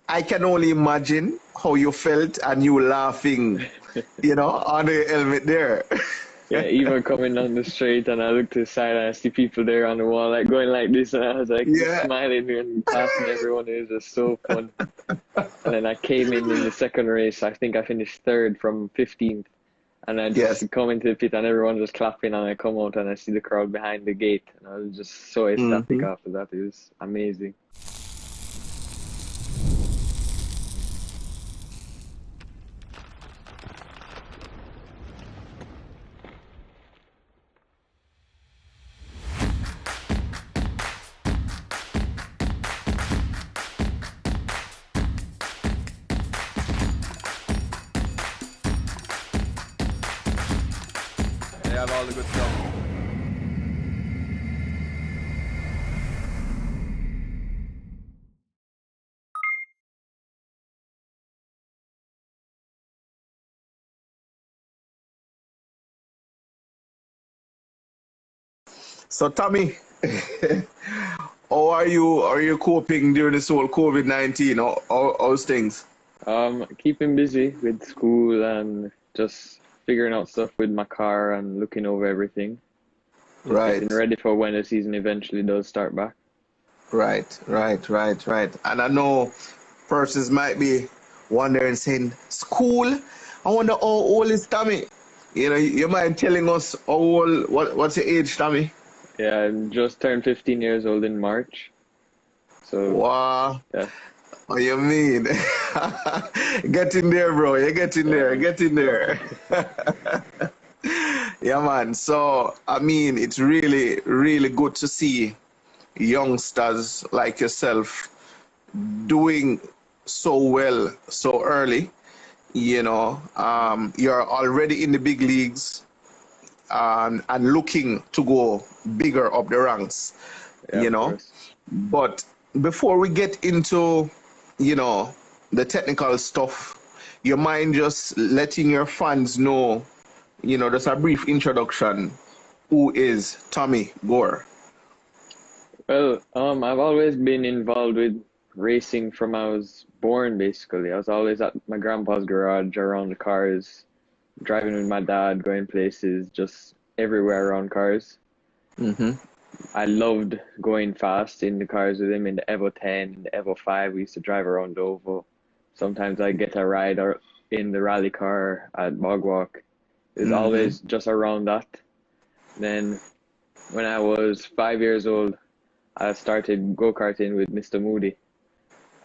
I can only imagine how you felt and you laughing, on the helmet there. Yeah, even coming down the street and I look to the side and I see people there on the wall like going like this and I was like just Yeah. smiling and passing everyone. It was just so fun. And then I came in the second race. I think I finished third from 15th. And I Yes. just come into the pit and everyone just clapping and I come out and I see the crowd behind the gate. And I was just so ecstatic Hmm. after that. It was amazing. They have all the good stuff. So Tommy, how are you coping during this whole COVID-19? How's things? Keeping busy with school and just figuring out stuff with my car and looking over everything. Just getting Right, ready for when the season eventually does start back. right. And I know persons might be wondering, saying, school? I wonder how old is Tommy? You mind telling us how old, what's your age, Tommy? Yeah, I just turned 15 years old in March. So, Wow, yeah, what you mean? Get in there, bro. You get in yeah, there, man. get in there. Yeah, man. So, I mean, it's really, really good to see youngsters like yourself doing so well so early. You're already in the big leagues, and looking to go bigger up the ranks, Yeah, you of know. course. But before we get into, you know, the technical stuff, you mind just letting your fans know, just a brief introduction. Who is Tommi Gore? Well, I've always been involved with racing from I was born, basically. I was always at my grandpa's garage around the cars, driving with my dad, going places, just everywhere around cars. Mm-hmm. I loved going fast in the cars with him in the Evo 10, in the Evo 5. We used to drive around Dovo. Sometimes I'd get a ride or in the rally car at Bogwalk. It was Mm-hmm. always just around that. Then when I was 5 years old, I started go-karting with Mr. Moody.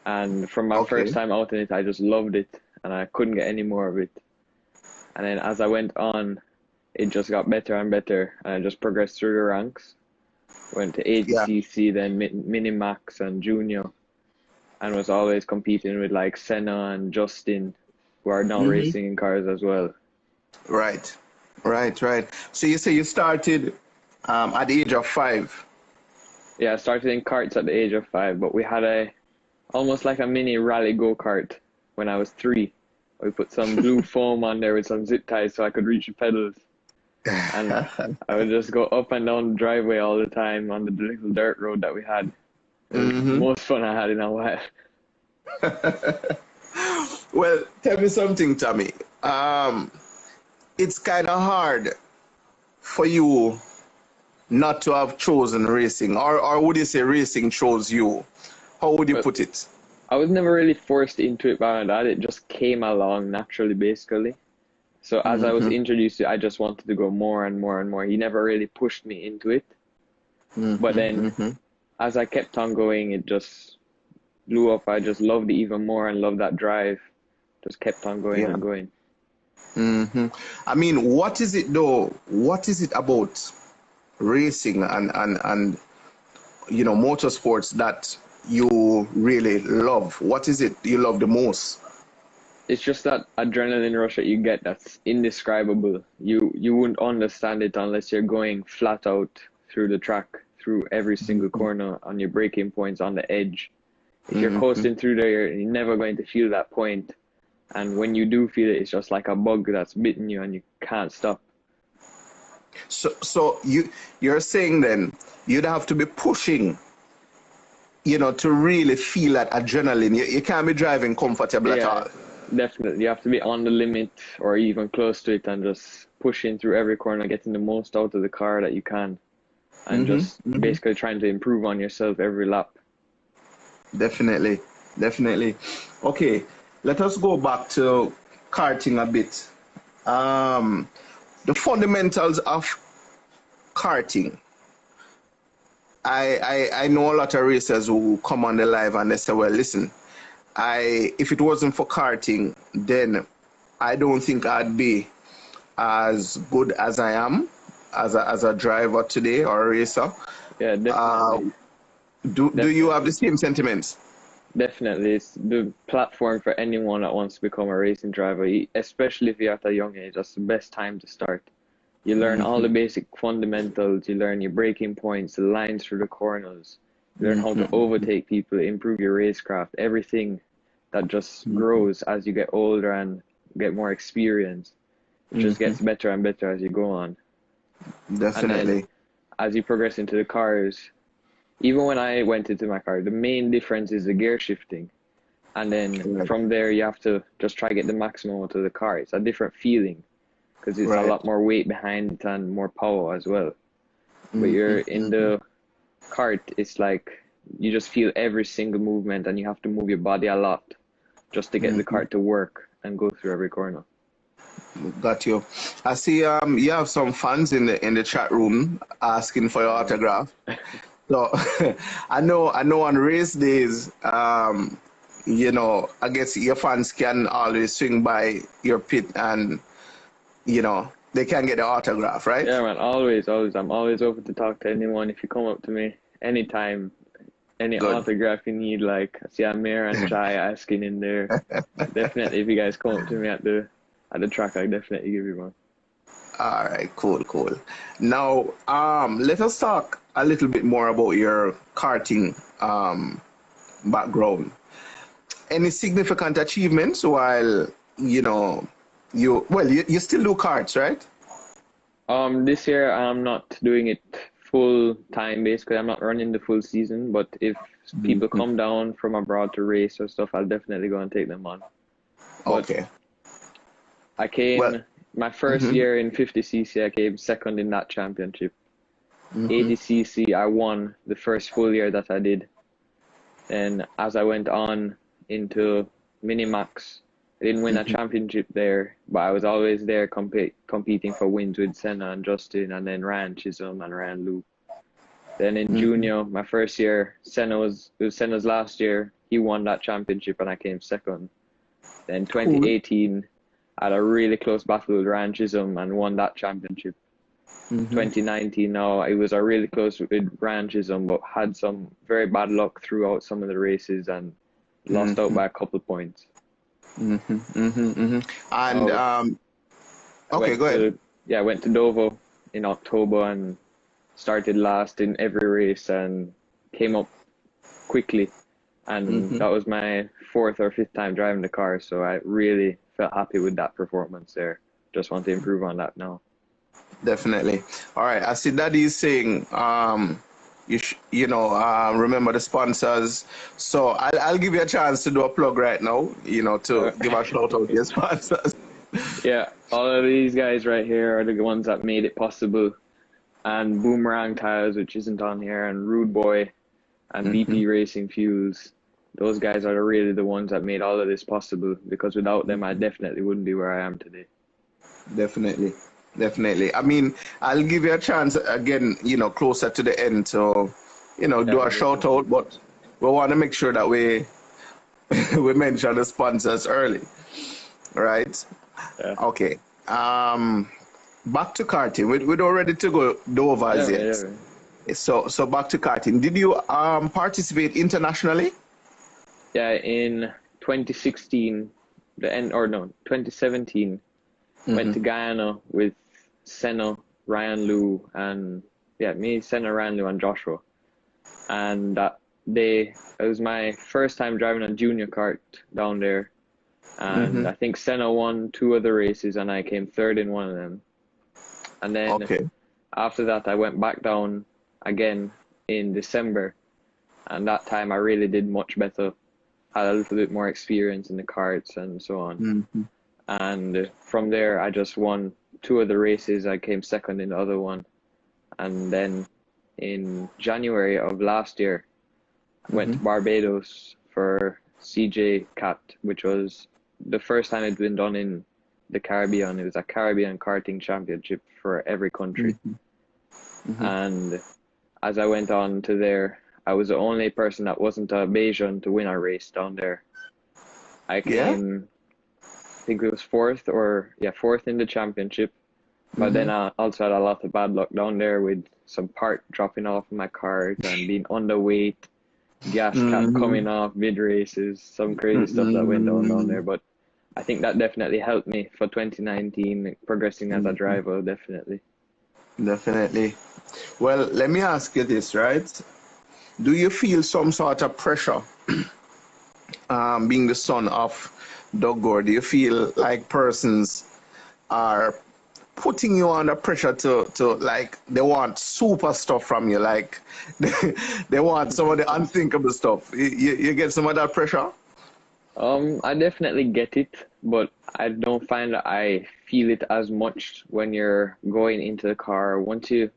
And from my first Okay. time out in it, I just loved it and I couldn't get any more of it. And then as I went on, it just got better and better and I just progressed through the ranks. Went to Yeah. ATCC, then Minimax and Junior, and was always competing with like Senna and Justin, who are now Mm-hmm. racing in cars as well. Right. Right. So you say you started at the age of 5. Yeah, I started in karts at the age of 5, but we had a almost like a mini rally go-kart when I was 3. We put some blue foam on there with some zip ties so I could reach the pedals. And I would just go up and down the driveway all the time on the little dirt road that we had. It was the Mm-hmm. most fun I had in a while. Well, tell me something, Tommy. It's kind of hard for you not to have chosen racing, or would you say racing chose you? How would you But put it? I was never really forced into it by my dad. It just came along naturally, basically. So as I was Mm-hmm. introduced to it, I just wanted to go more and more and more. He never really pushed me into it. But Mm-hmm. then Mm-hmm. as I kept on going, it just blew up. I just loved it even more and loved that drive. Just kept on going Yeah. and going. Mm-hmm. I mean, what is it though? What is it about racing and motorsports that you really love? What is it you love the most? It's just that adrenaline rush that you get that's indescribable. You wouldn't understand it unless you're going flat out through the track, through every single corner on your braking points on the edge. If you're Mm-hmm. coasting through there, you're never going to feel that point. And when you do feel it, it's just like a bug that's bitten you and you can't stop. So you're saying then you'd have to be pushing to really feel that adrenaline. You can't be driving comfortable at Yeah, all. definitely. You have to be on the limit or even close to it and just pushing through every corner, getting the most out of the car that you can, and just Mm-hmm. basically trying to improve on yourself every lap. Definitely, definitely. Okay, let us go back to karting a bit. Um, the fundamentals of karting. I know a lot of racers who come on the live and they say, well, listen, if it wasn't for karting, then I don't think I'd be as good as I am as a driver today or a racer. Yeah, Uh, definitely. do you have the Definitely. same sentiments? Definitely. It's the platform for anyone that wants to become a racing driver, especially if you're at a young age. That's the best time to start. You learn all the Mm-hmm. basic fundamentals. You learn your braking points, the lines through the corners. You learn how to Mm-hmm. overtake people, improve your racecraft, everything that just Mm-hmm. grows as you get older and get more experience. It just Mm-hmm. gets better and better as you go on. And then Definitely. as you progress into the cars, even when I went into my car, the main difference is the gear shifting. And then Right. from there, you have to just try to get the maximum out of the car. It's a different feeling because it's a Right. lot more weight behind it and more power as well. But Mm-hmm. you're in Mm-hmm. the kart, it's like you just feel every single movement and you have to move your body a lot just to get the Mm-hmm. kart to work and go through every corner. Got you. I see you have some fans in the chat room asking for your Yeah, man. autograph. So I know on race days, I guess your fans can always swing by your pit and they can get the autograph, right? Yeah, man. Always, always. I'm always open to talk to anyone. If you come up to me anytime, any Good. autograph you need, like I see Amir and Chai asking in there. Definitely, if you guys come up to me at the track, I definitely give you one. All right, cool, cool. Now, let us talk a little bit more about your karting background. Any significant achievements while you still do karts, right? This year I'm not doing it full time basically. I'm not running the full season, but if people Mhm. come down from abroad to race or stuff, I'll definitely go and take them on. But Okay. I Well. came my first Hmm. year in 50cc, I came second in that championship. Hmm. 80cc, I won the first full year that I did. And as I went on into Minimax, I didn't win a Hmm. championship there, but I was always there competing for wins with Senna and Justin, and then Ryan Chisholm and Ryan Lou. Then in Hmm. junior, my first year, it was Senna's last year. He won that championship, and I came second. Then Cool. 2018, I had a really close battle with Ryan Chisholm and won that championship. Hmm. 2019 now, it was a really close with Ryan Chisholm, but had some very bad luck throughout some of the races and lost out Hmm. by a couple points. Hmm. Hmm. Hmm. And Now I okay, went go ahead. to I went to Dover in October and started last in every race and came up quickly. And Hmm. that was my fourth or fifth time driving the car, so I really felt happy with that performance there. Just want to improve on that now. Definitely. All right. I see Daddy is saying, remember the sponsors. So I'll give you a chance to do a plug right now, Uh, to give a shout out to your sponsors. yeah, all of these guys right here are the ones that made it possible. And Boomerang Tires, which isn't on here, and Rude Boy and Hmm. BP Racing Fuels. Those guys are really the ones that made all of this possible because without them, I definitely wouldn't be where I am today. Definitely. Definitely. I mean, I'll give you a chance again, closer to the end to, do Yeah, a shout definitely. out, but we want to make sure that we we mention the sponsors early, right? Yeah, Okay. Um, Back to karting. We don't ready to go yeah, Dovers man, yeah, yet. man. So back to karting. Did you participate internationally? Yeah, in 2016, the end or no, 2017, went Hmm. to Guyana with Senna, Ryan Lou, and yeah, me, Senna, Ryan Lou, and Joshua. And that day, it was my first time driving a junior kart down there. And Hmm. I think Senna won two of the races, and I came third in one of them. And then Okay. after that, I went back down again in December, And that time I really did much better. Had a little bit more experience in the karts and so on. Mm-hmm. And from there, I just won 2 of the races. I came second in the other one. And then in January of last year, I went to Barbados for CJ Cat, which was the first time it'd been done in the Caribbean. It was a Caribbean karting championship for every country. And as I went on to there, I was the only person that wasn't a Bayesian to win a race down there. I came, I think it was fourth in the championship. But then I also had a lot of bad luck down there with some part dropping off my cart and being underweight, gas cap coming off mid races, some crazy stuff that went down there. But I think that definitely helped me for 2019, progressing as a driver, definitely. Definitely. Well, let me ask you this, right? Do you feel some sort of pressure, being the son of Doug Gore? Do you feel like persons are putting you under pressure to like, they want super stuff from you, like they want some of the unthinkable stuff? You get some of that pressure? I definitely get it, but I don't find that I feel it as much when you're going into the car. Once you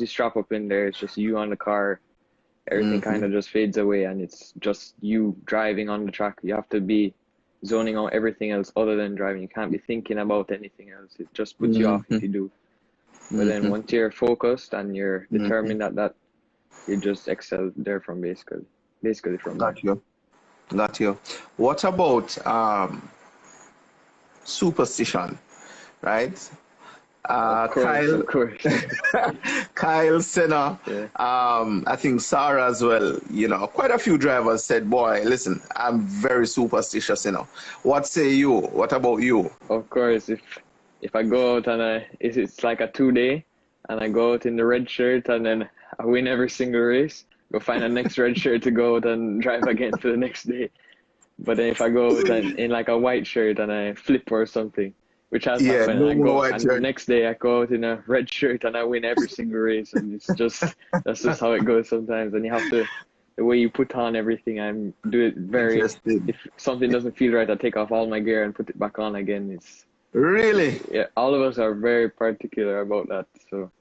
strap up in there, it's just you on the car. Everything kind of just fades away, and it's just you driving on the track. You have to be zoning out everything else other than driving. You can't be thinking about anything else. It just puts you off if you do. But then once you're focused and you're determined that you just excel there from basically from there. Got you. What about superstition, right? Of course. Kyle Senna, Yeah. I think Sarah as well. Quite a few drivers said, "Boy, listen, I'm very superstitious." What say you? What about you? Of course, if I go out and it's like a 2-day, and I go out in the red shirt and then I win every single race, go find a next red shirt to go out and drive again for the next day. But then if I go out in like a white shirt and I flip or something, which has happened, the next day I go out in a red shirt and I win every single race, and that's just how it goes sometimes. And you have to, the way you put on everything, I'm do it very. If something doesn't feel right, I take off all my gear and put it back on again. It's really, yeah. All of us are very particular about that. So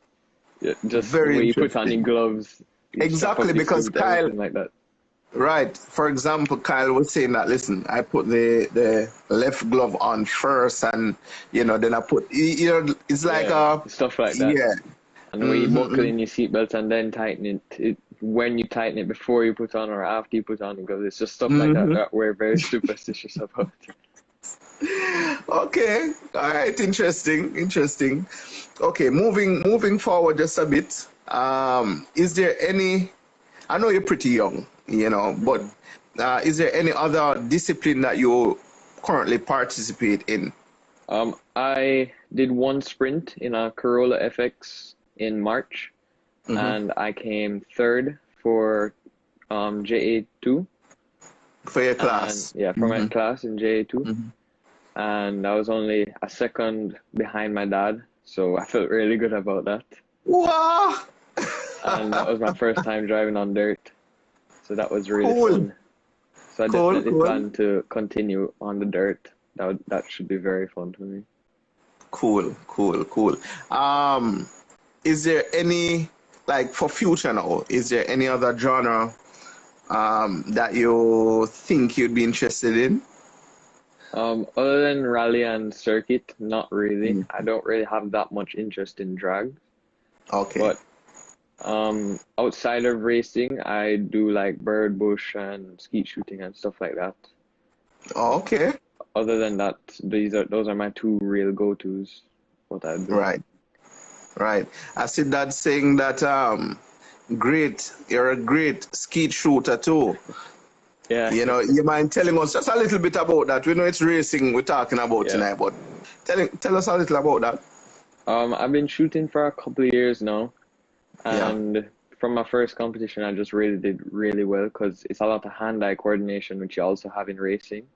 yeah, just very the way you put on your gloves. Exactly, because Kyle, like that. Right. For example, Kyle was saying that, listen, I put the left glove on first, and then I put, it's like stuff like that. Yeah. And the way you buckle in your seatbelt and then tighten it, when you tighten it before you put on or after you put on, because it's just stuff like that we're very superstitious about. Okay. All right. Interesting. Okay. Moving forward just a bit. Is there any? I know you're pretty young, but is there any other discipline that you currently participate in? I did one sprint in a Corolla FX in March, and I came third for JA2. For your class? For my class in JA2. And I was only a second behind my dad, so I felt really good about that. Wow! And that was my first time driving on dirt, so that was really fun. So I definitely plan to continue on the dirt. That should be very fun for me. Cool. Is there any, like, for future now, is there any other genre that you think you'd be interested in? Other than rally and circuit, not really. I don't really have that much interest in drag. Okay. But outside of racing, I do like bird bush and skeet shooting and stuff like that. Okay. Other than that, those are my 2 real go-tos. What I do. Right. I see that saying that you're a great skeet shooter too. Yeah. You mind telling us just a little bit about that? We know it's racing we're talking about tonight, but tell us a little about that. I've been shooting for a couple of years now. And from my first competition, I just really did really well, because it's a lot of hand-eye coordination, which you also have in racing.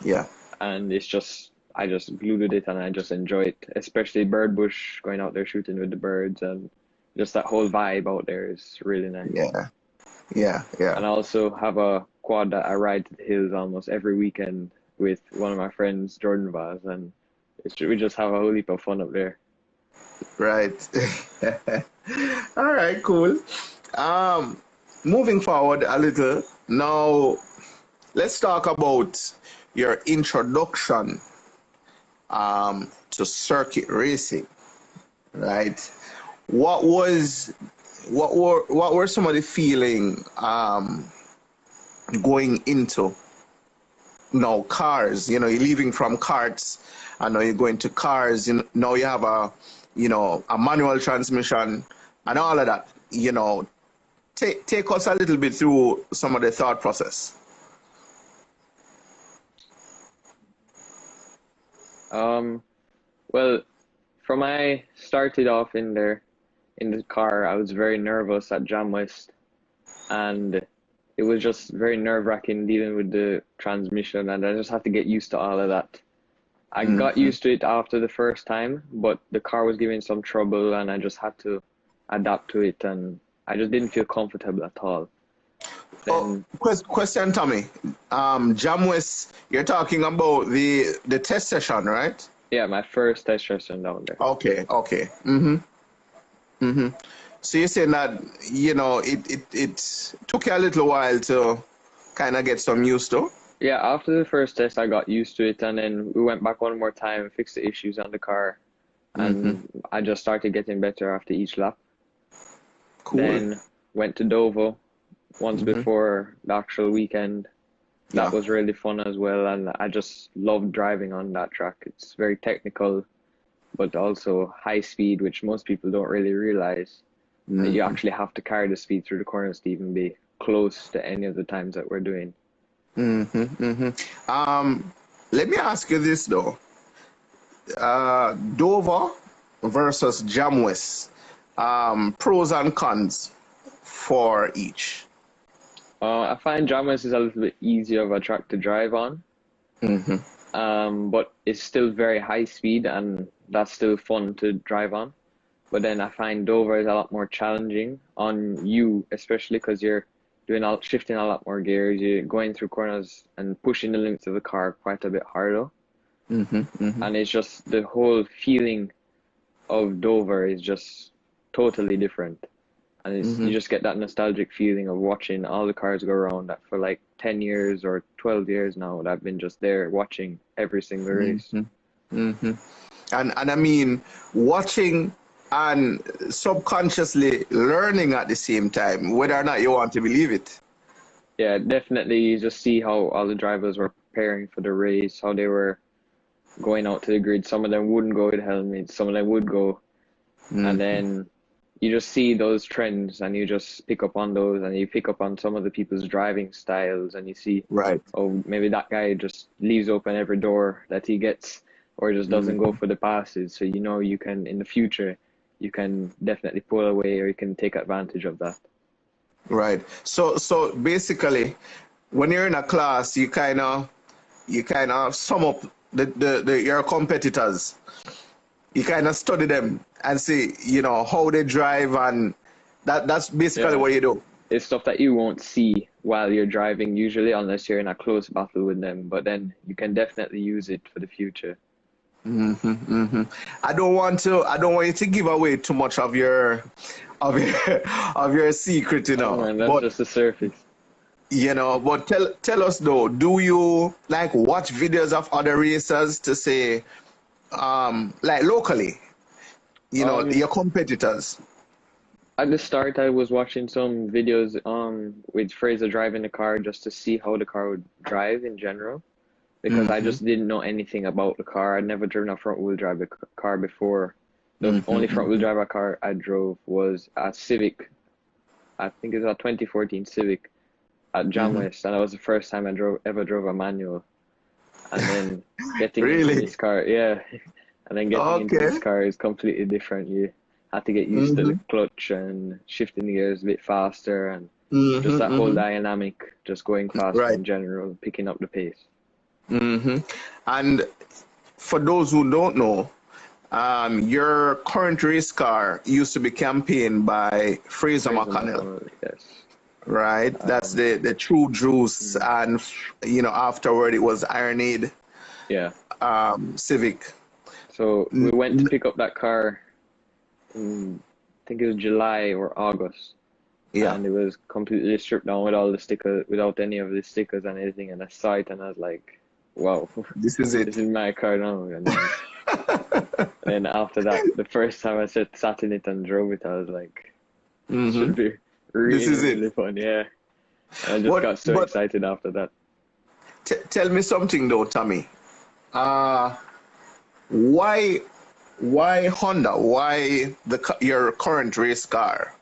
Yeah. And I just glued with it, and I just enjoy it, especially bird bush, going out there shooting with the birds, and just that whole vibe out there is really nice. Yeah. Yeah, yeah. And I also have a quad that I ride to the hills almost every weekend with one of my friends, Jordan Vaz, and we just have a whole heap of fun up there. Right. All right, cool. Um, moving forward a little, now let's talk about your introduction to circuit racing, right? What was what were some of the feeling going into now cars? You know, you're leaving from karts and now you're going to cars. Now you have a manual transmission and all of that. You know, take us a little bit through some of the thought process. Um, well, from I started off in the car, I was very nervous at Jam West, and it was just very nerve-wracking dealing with the transmission, and I just had to get used to all of that. I got Hmm. used to it after the first time, but the car was giving some trouble, and I just had to adapt to it, and I just didn't feel comfortable at all. Oh, Then, question, Tommy. Jamwes, you're talking about the test session, right? yeah, my first test session down there. Okay, okay. Mm-hmm. Mm-hmm. So you're saying that, it took you a little while to kind of get some used to? Yeah, after the first test, I got used to it, and then we went back one more time, fixed the issues on the car, Mm-hmm. and I just started getting better after each lap. Cool. Then went to Dover once Mm-hmm. before the actual weekend. That Yeah. was really fun as well, and I just loved driving on that track. It's very technical, but also high speed, which most people don't really realize that you Mm-hmm. actually have to carry the speed through the corners to even be close to any of the times that we're doing. Mm-hmm. Mm-hmm. Let me ask you this though. Dover versus Jamwes. Pros and cons for each. I find Jammers is a little bit easier of a track to drive on, Mm-hmm. but it's still very high speed and that's still fun to drive on. But then I find Dover is a lot more challenging on you, especially because you're shifting a lot more gears. You're going through corners and pushing the limits of the car quite a bit harder. Mm-hmm. Mm-hmm. And it's just the whole feeling of Dover is just totally different. And you Mm-hmm. just get that nostalgic feeling of watching all the cars go around that for like 10 years or 12 years now that I've been just there watching every single race. Mm-hmm. Mm-hmm. And I mean, watching and subconsciously learning at the same time, whether or not you want to believe it. Yeah, definitely you just see how all the drivers were preparing for the race, how they were going out to the grid. Some of them wouldn't go with helmets, some of them would go. And Mm-hmm. then you just see those trends and you just pick up on those and you pick up on some of the people's driving styles and you see, Right. oh, maybe that guy just leaves open every door that he gets or just doesn't go Mm-hmm. for the passes. So you know you can, in the future, you can definitely pull away or you can take advantage of that. Right. So basically, when you're in a class, you kind of sum up the your competitors. You kind of study them and see, how they drive, and that's basically Yeah, what you do. it's stuff that you won't see while you're driving usually unless you're in a close battle with them, but then you can definitely use it for the future. Hmm. Hmm. I don't want you to give away too much of your of your secret, Oh man, that's But just the surface. tell us though, do you like watch videos of other racers to say, like locally, Um, your competitors? at the start, I was watching some videos with Fraser driving the car just to see how the car would drive in general because I Hmm. just didn't know anything about the car. I'd never driven a front wheel drive car before. The Hmm. only front wheel Hmm. drive car I drove was a Civic. I think it was a 2014 Civic at Jam Hmm. West, and that was the first time I ever drove a manual. And then getting into Really? this car, yeah, and then getting into this Okay. car is completely different. You have to get used to the Hmm. clutch and shifting the gears a bit faster and just Hmm. that whole Hmm. dynamic, just going faster Right. in general, picking up the pace. Hmm. And for those who don't know, your current race car used to be campaigned by Fraser Fraser McConnell, McConnell, yes. right? That's Um, the true juice, mm, and afterward it was Ironade yeah. Civic. So we N- went to n- pick up that car in, I think it was July or August, yeah, and it was completely stripped down with all the stickers, without any of the stickers and anything, and a sight, and I was like, wow, this is this it. is my car now. And then after that, the first time I sat in it and drove it, I was like, this Hmm. should be This really, is it. really fun. Yeah. And I just But got so excited after that. tell me something though, Tommy. Uh, why Honda? Why your current race car?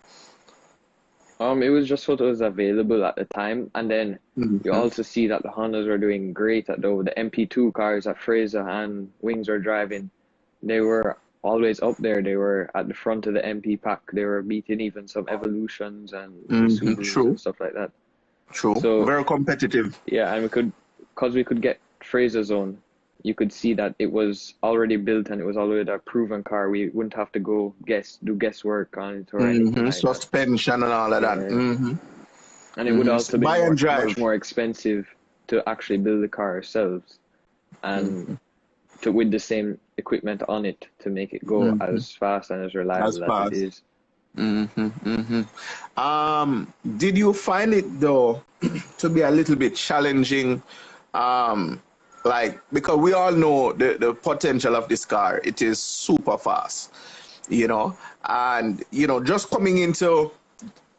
It was just what was available at the time, and then you Hmm. also see that the Hondas were doing great at the MP2 cars that Fraser and Wings were driving. They were always up there. They were at the front of the MP pack. They were beating even some Evolutions and Hmm. Subarus and True, stuff like that. true. So Very competitive. yeah, and because we could get Fraser Zone, you could see that it was already built and it was already a proven car. We wouldn't have to go do guesswork on it or anything Hmm. like that. Suspension and all of that. Yeah. Hmm. And it would Hmm. also be Buy and much drive. more expensive to actually build the car ourselves and Hmm. to with the same equipment on it to make it go Hmm. as fast and as As reliable as it fast. is. Hmm. Hmm. Did you find it though to be a little bit challenging? Um, like because we all know the potential of this car. It is super fast, and just coming into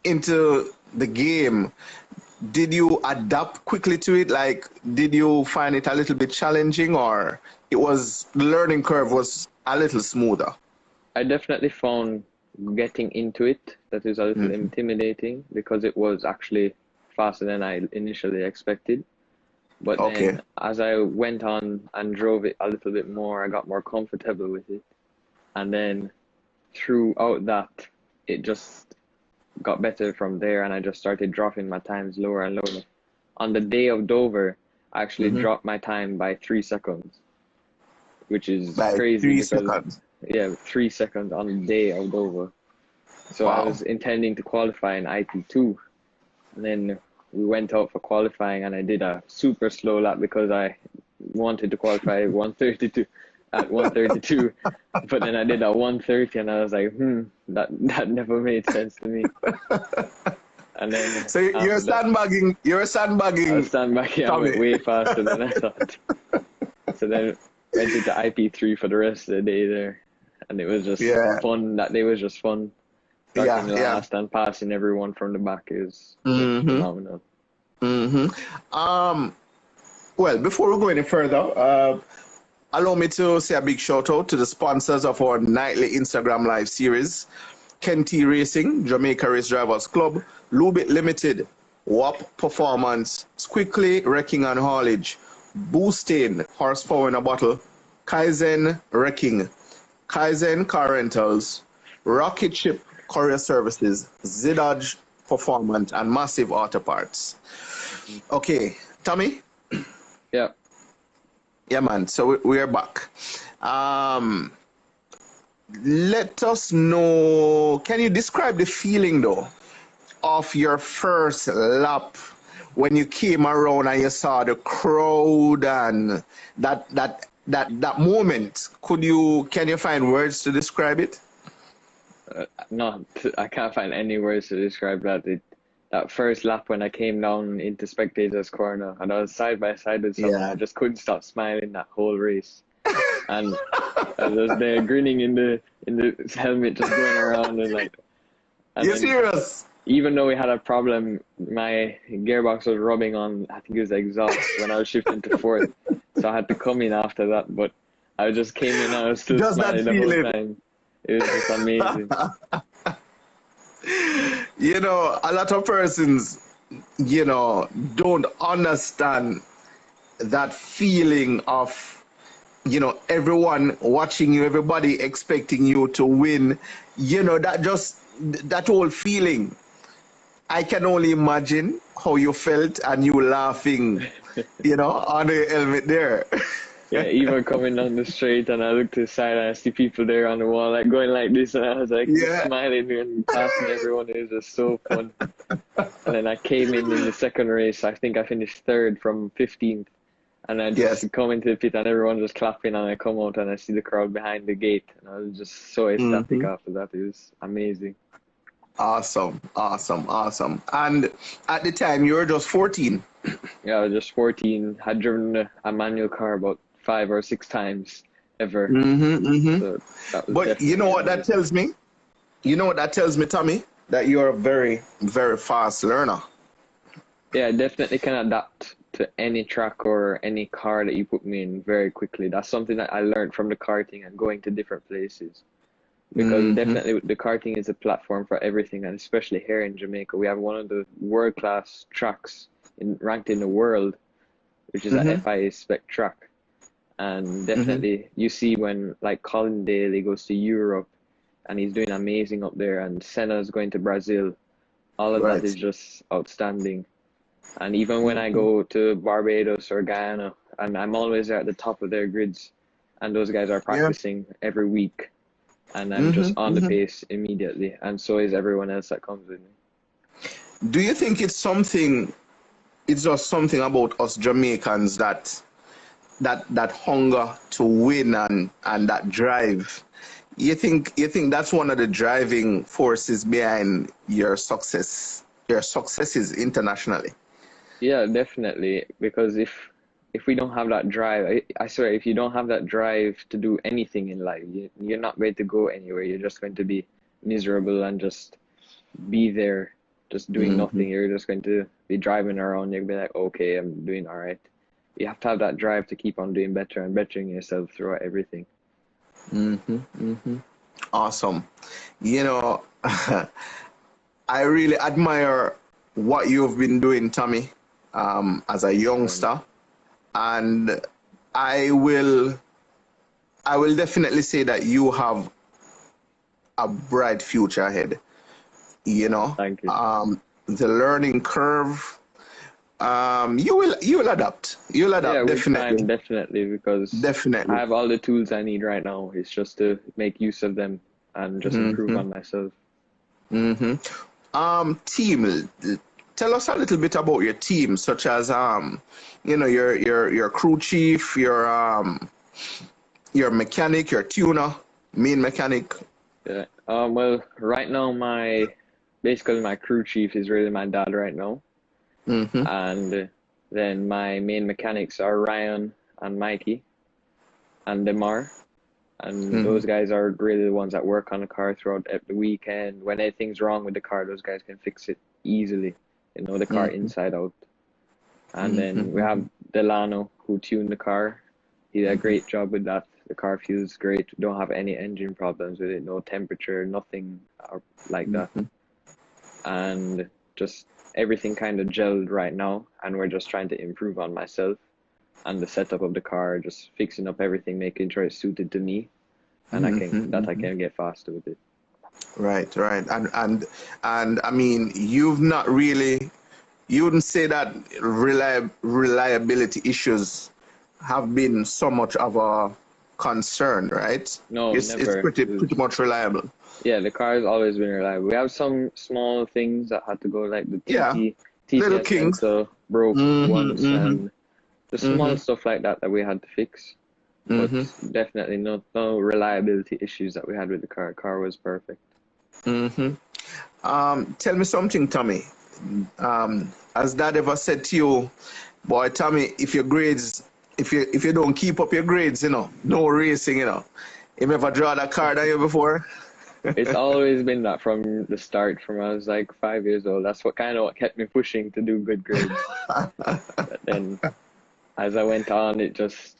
the game. Did you adapt quickly to it? Like, did you find it a little bit challenging, or the learning curve was a little smoother? I definitely found getting into it that is a little Hmm. intimidating because it was actually faster than I initially expected. But Okay. then as I went on and drove it a little bit more, I got more comfortable with it. And then throughout that, it just got better from there, and I just started dropping my times lower and lower. On the day of Dover, I actually Hmm. dropped my time by 3 seconds, which is By crazy three because, seconds. yeah, 3 seconds on the day of Dover. So I Wow. was intending to qualify in IP2, and then we went out for qualifying, and I did a super slow lap because I wanted to qualify 132 at 132, but then I did a 130, and I was like, that never made sense to me. And then So you're after that, sandbagging. You're I was sandbagging, standing back here. I went Tommy. way faster than I thought. So then went into IP3 for the rest of the day there, and it was just Yeah. fun. That day was just fun. Starting Yeah. Yeah. last and passing everyone from the back is Hmm. phenomenal. Hmm. Um. Well, before we go any further, allow me to say a big shout out to the sponsors of our nightly Instagram live series: Kenty Racing, Jamaica Race Drivers Club, Lubit Limited, WAP Performance, Squickly Wrecking and Haulage, Boosting Horsepower in a Bottle, Kaizen Wrecking, Kaizen Car Rentals, Rocket Ship Courier Services, Zidodge Performance, and Massive Auto Parts. Okay, Tommy? Yeah. Yeah, man. So we are back. Um, Let us know. Can you describe the feeling though of your first lap when you came around and you saw the crowd and that moment? Can you find words to describe it? No, I can't find any words to describe that. That first lap when I came down into spectators' corner and I was side by side with someone, I Yeah. just couldn't stop smiling that whole race. And I was there grinning in the helmet, just going around and You then serious? even though we had a problem, my gearbox was rubbing on, I think it was the exhaust when I was shifting to fourth, so I had to come in after that. But I just came in and I was still Just that smiling the whole feeling. time. It was just amazing. A lot of persons, don't understand that feeling of, everyone watching you, everybody expecting you to win. That whole feeling. I can only imagine how you felt and you laughing, on the helmet there. Yeah, even coming down the straight and I looked to the side and I see people there on the wall going like this, and I was like just Yeah. smiling and passing everyone. It was just so fun. And then I came in the second race. I think I finished third from 15th. And I just Yes. come into the pit and everyone just clapping, and I come out and I see the crowd behind the gate. And I was just so ecstatic after that. It was amazing. Awesome, awesome, awesome. And at the time, you were just 14. Yeah, I was just 14. Had driven a manual car about 5 or 6 times ever. So that was But you definitely know what that amazing. tells me? You know what that tells me, Tommy? That you're a very, very fast learner. Yeah, I definitely can adapt to any track or any car that you put me in very quickly. That's something that I learned from the karting and going to different places. Because definitely the karting is a platform for everything, and especially here in Jamaica, we have one of the world-class tracks ranked in the world, which is a FIA spec track. And definitely you see when like Colin Daly goes to Europe and he's doing amazing up there, and Senna's going to Brazil. All of that Right. is just outstanding. And even when I go to Barbados or Guyana, and I'm always there at the top of their grids, and those guys are Yeah. practicing every week, and I'm just on the pace immediately, and so is everyone else that comes with me. Do you think it's just something about us Jamaicans that hunger to win and that drive? You think that's one of the driving forces behind your successes internationally? Yeah, definitely. Because if we don't have that drive, I swear, if you don't have that drive to do anything in life, you're not going to go anywhere. You're just going to be miserable and just be there, just doing nothing. You're just going to be driving around. You'll be like, okay, I'm doing all right. You have to have that drive to keep on doing better and bettering yourself throughout everything. Awesome. You know, I really admire what you've been doing, Tommy, as a youngster, and I will definitely say that you have a bright future ahead. You know, Thank you. the learning curve, you will adapt. You'll adapt Yeah, with time, definitely, definitely, because I definitely. have all the tools I need right now. It's just to make use of them and just improve on myself. Team, tell us a little bit about your team, such as your crew chief, your mechanic, your tuner, main mechanic. Yeah. Well, right now basically my crew chief is really my dad right now, and then my main mechanics are Ryan and Mikey and Demar, and those guys are really the ones that work on the car throughout the weekend. When anything's wrong with the car, those guys can fix it easily. You know the car inside out. And then we have Delano who tuned the car. He did a great job with that. The car feels great. We don't have any engine problems with it, no temperature, nothing like that. And just everything kind of gelled right now. And we're just trying to improve on myself and the setup of the car, just fixing up everything, making sure it's suited to me. And I can get faster with it. Right, right. And I mean, you wouldn't say that reliability issues have been so much of a concern, right? No, It's never. pretty much reliable. Yeah, the car has always been reliable. We have some small things that had to go, like the Yeah, little TTS kings. sensor broke once, and the small stuff like that that we had to fix. But definitely no reliability issues that we had with the car. Car was perfect. Tell me something, Tommy. Has Dad ever said to you, boy, Tommy, if you don't keep up your grades, no racing, You ever draw that card on you before? It's always been that from the start, from I was like 5 years old. That's what kept me pushing to do good grades. But then as I went on, it just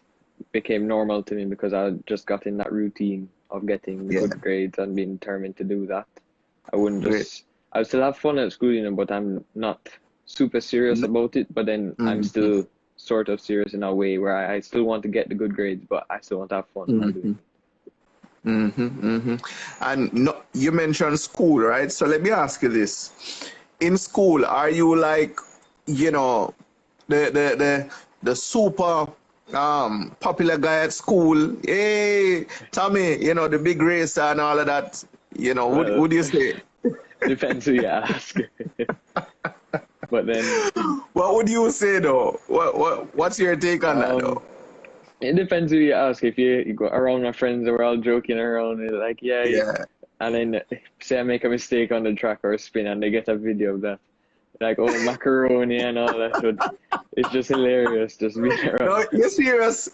became normal to me because I just got in that routine of getting the good grades and being determined to do that. I wouldn't just, I would still have fun at school, but I'm not super serious about it. But then I'm still sort of serious in a way where I still want to get the good grades, but I still want to have fun while doing it. And no, you mentioned school, right? So let me ask you this. In school, are you like, the super popular guy at school? Hey, Tommy, the big racer and all of that. Well, Would you say? depends who you ask. But then, What would you say though? What's your take on that though? it depends who you ask. If you go around my friends, we're all joking around, they're like, yeah, Yeah. and then say I make a mistake on the track or a spin, and they get a video of that, like, oh, macaroni and all that. But it's just hilarious, just being around. No, you're serious.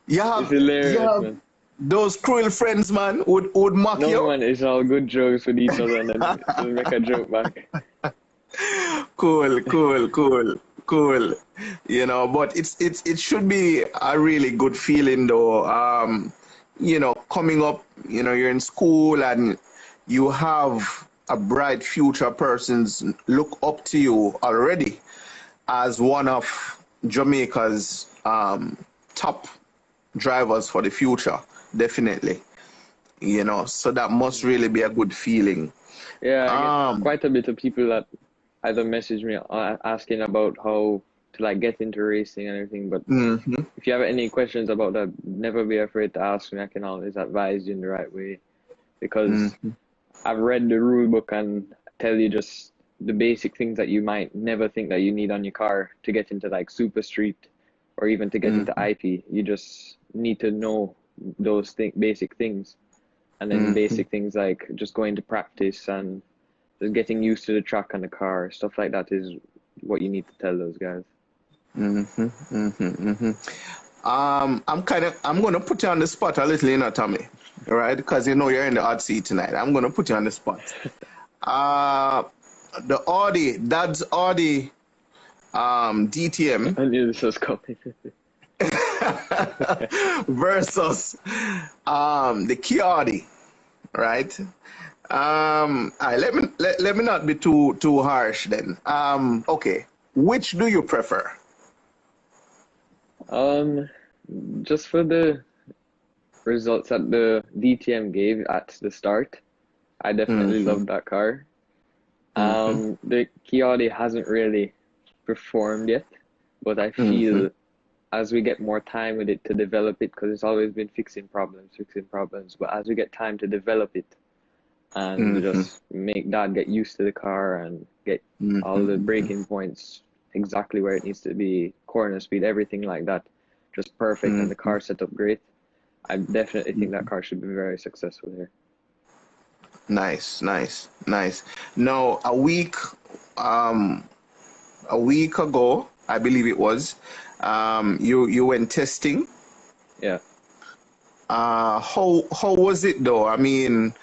You It's have hilarious, man. those cruel friends, man, would mock No, you. man, it's all good jokes with each other, and then just make a joke back. Cool, cool, cool, cool. You know, but it should be a really good feeling though. You know, coming up, you know, you're in school and you have a bright future persons look up to you already as one of Jamaica's top drivers for the future, definitely. You know, so that must really be a good feeling. Yeah, I get Um, quite a bit of people that either message me asking about how to like get into racing and everything. But mhm, if you have any questions about that, never be afraid to ask me. I can always advise you in the right way because mhm, I've read the rule book and tell you just the basic things that you might never think that you need on your car to get into like super street or even to get into mhm, IP. You just need to know those basic things. And then mhm, basic things like just going to practice and just getting used to the track and the car, stuff like that is what you need to tell those guys. mhm, mhm, mhm. I'm gonna put you on the spot a little, you know, Tommy, right? Because you know you're in the hot seat tonight. I'm gonna put you on the spot. Uh, the Dad's Audi, DTM I knew this was coming. versus the Kia Audi, right? All right, let me not be too harsh then. Okay, which do you prefer? Um, just for the results that the DTM gave at the start, I definitely Mm-hmm, loved that car. mm-hmm, The Kia hasn't really performed yet, but I mm-hmm, feel as we get more time with it to develop it, because it's always been fixing problems, but as we get time to develop it and mm-hmm, just make Dad get used to the car and get all the mm-hmm, braking points exactly where it needs to be, corner speed, everything like that, just perfect, and the mm-hmm, car set up great. I definitely think that car should be very successful here. Nice, nice, nice. Now, um, a week ago, I believe it was, you went testing. Yeah. How was it though? I mean,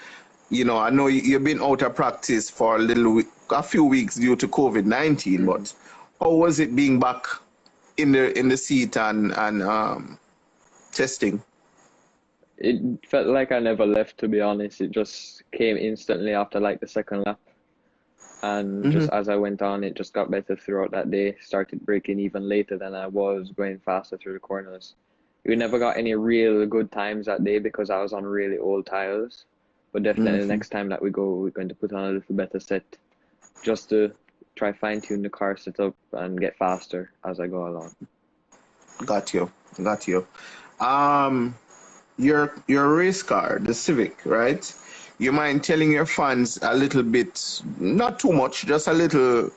you know, I know you've been out of practice for a few weeks due to COVID-19, Mhm. but how was it being back in the seat and testing? It felt like I never left, to be honest. It just came instantly after like the second lap. And Mm-hmm, just as I went on, it just got better throughout that day. Started braking even later than I was, going faster through the corners. We never got any real good times that day because I was on really old tires. But definitely the mm-hmm. next time that we go, we're going to put on a little better set just to try fine tune the car setup and get faster as I go along. Got you, got you. Um, your race car, the Civic, right? You mind telling your fans a little bit, not too much, just a little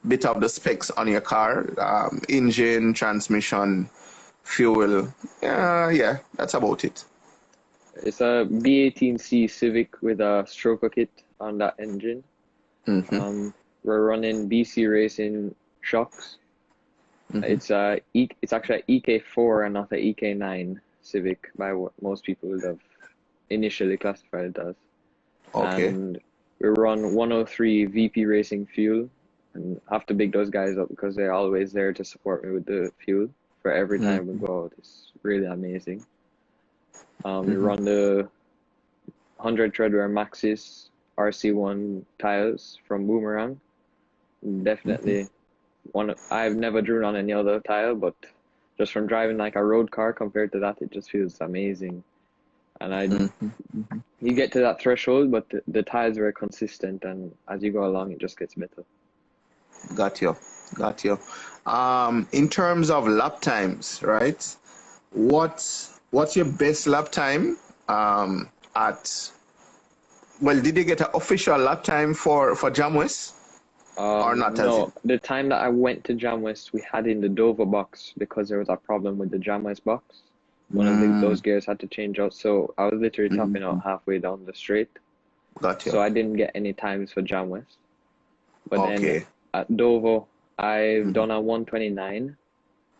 bit of the specs on your car, engine, transmission, fuel. Yeah, that's about it. It's a B18C Civic with a stroker kit on that engine. Mm-hmm, Um, we're running BC Racing shocks. mm-hmm. It's actually an EK4 and not an EK9 Civic by what most people would have initially classified it as. Okay. And we run 103 VP Racing fuel, and have to big those guys up because they're always there to support me with the fuel for every time we Mm-hmm, go out. It's really amazing. We mm-hmm, run the 100 treadwear Maxxis RC1 tires from Boomerang. mm-hmm, Definitely I've never driven on any other tire, but just from driving like a road car compared to that, it just feels amazing. And mm-hmm. you get to that threshold, but the tires are very consistent, and as you go along, it just gets better. Got you, got you. In terms of lap times, right? What's your best lap time? At Well, did you get an official lap time for Jamwest? or not as No, in? the time that I went to Jamwest, we had in the Dover box because there was a problem with the Jamwest box. One of those gears had to change out, so I was literally topping out halfway down the straight. Got So you. I didn't get any times for Jamwest. But then Okay. at Dover, I've Mm-hmm. done a 129,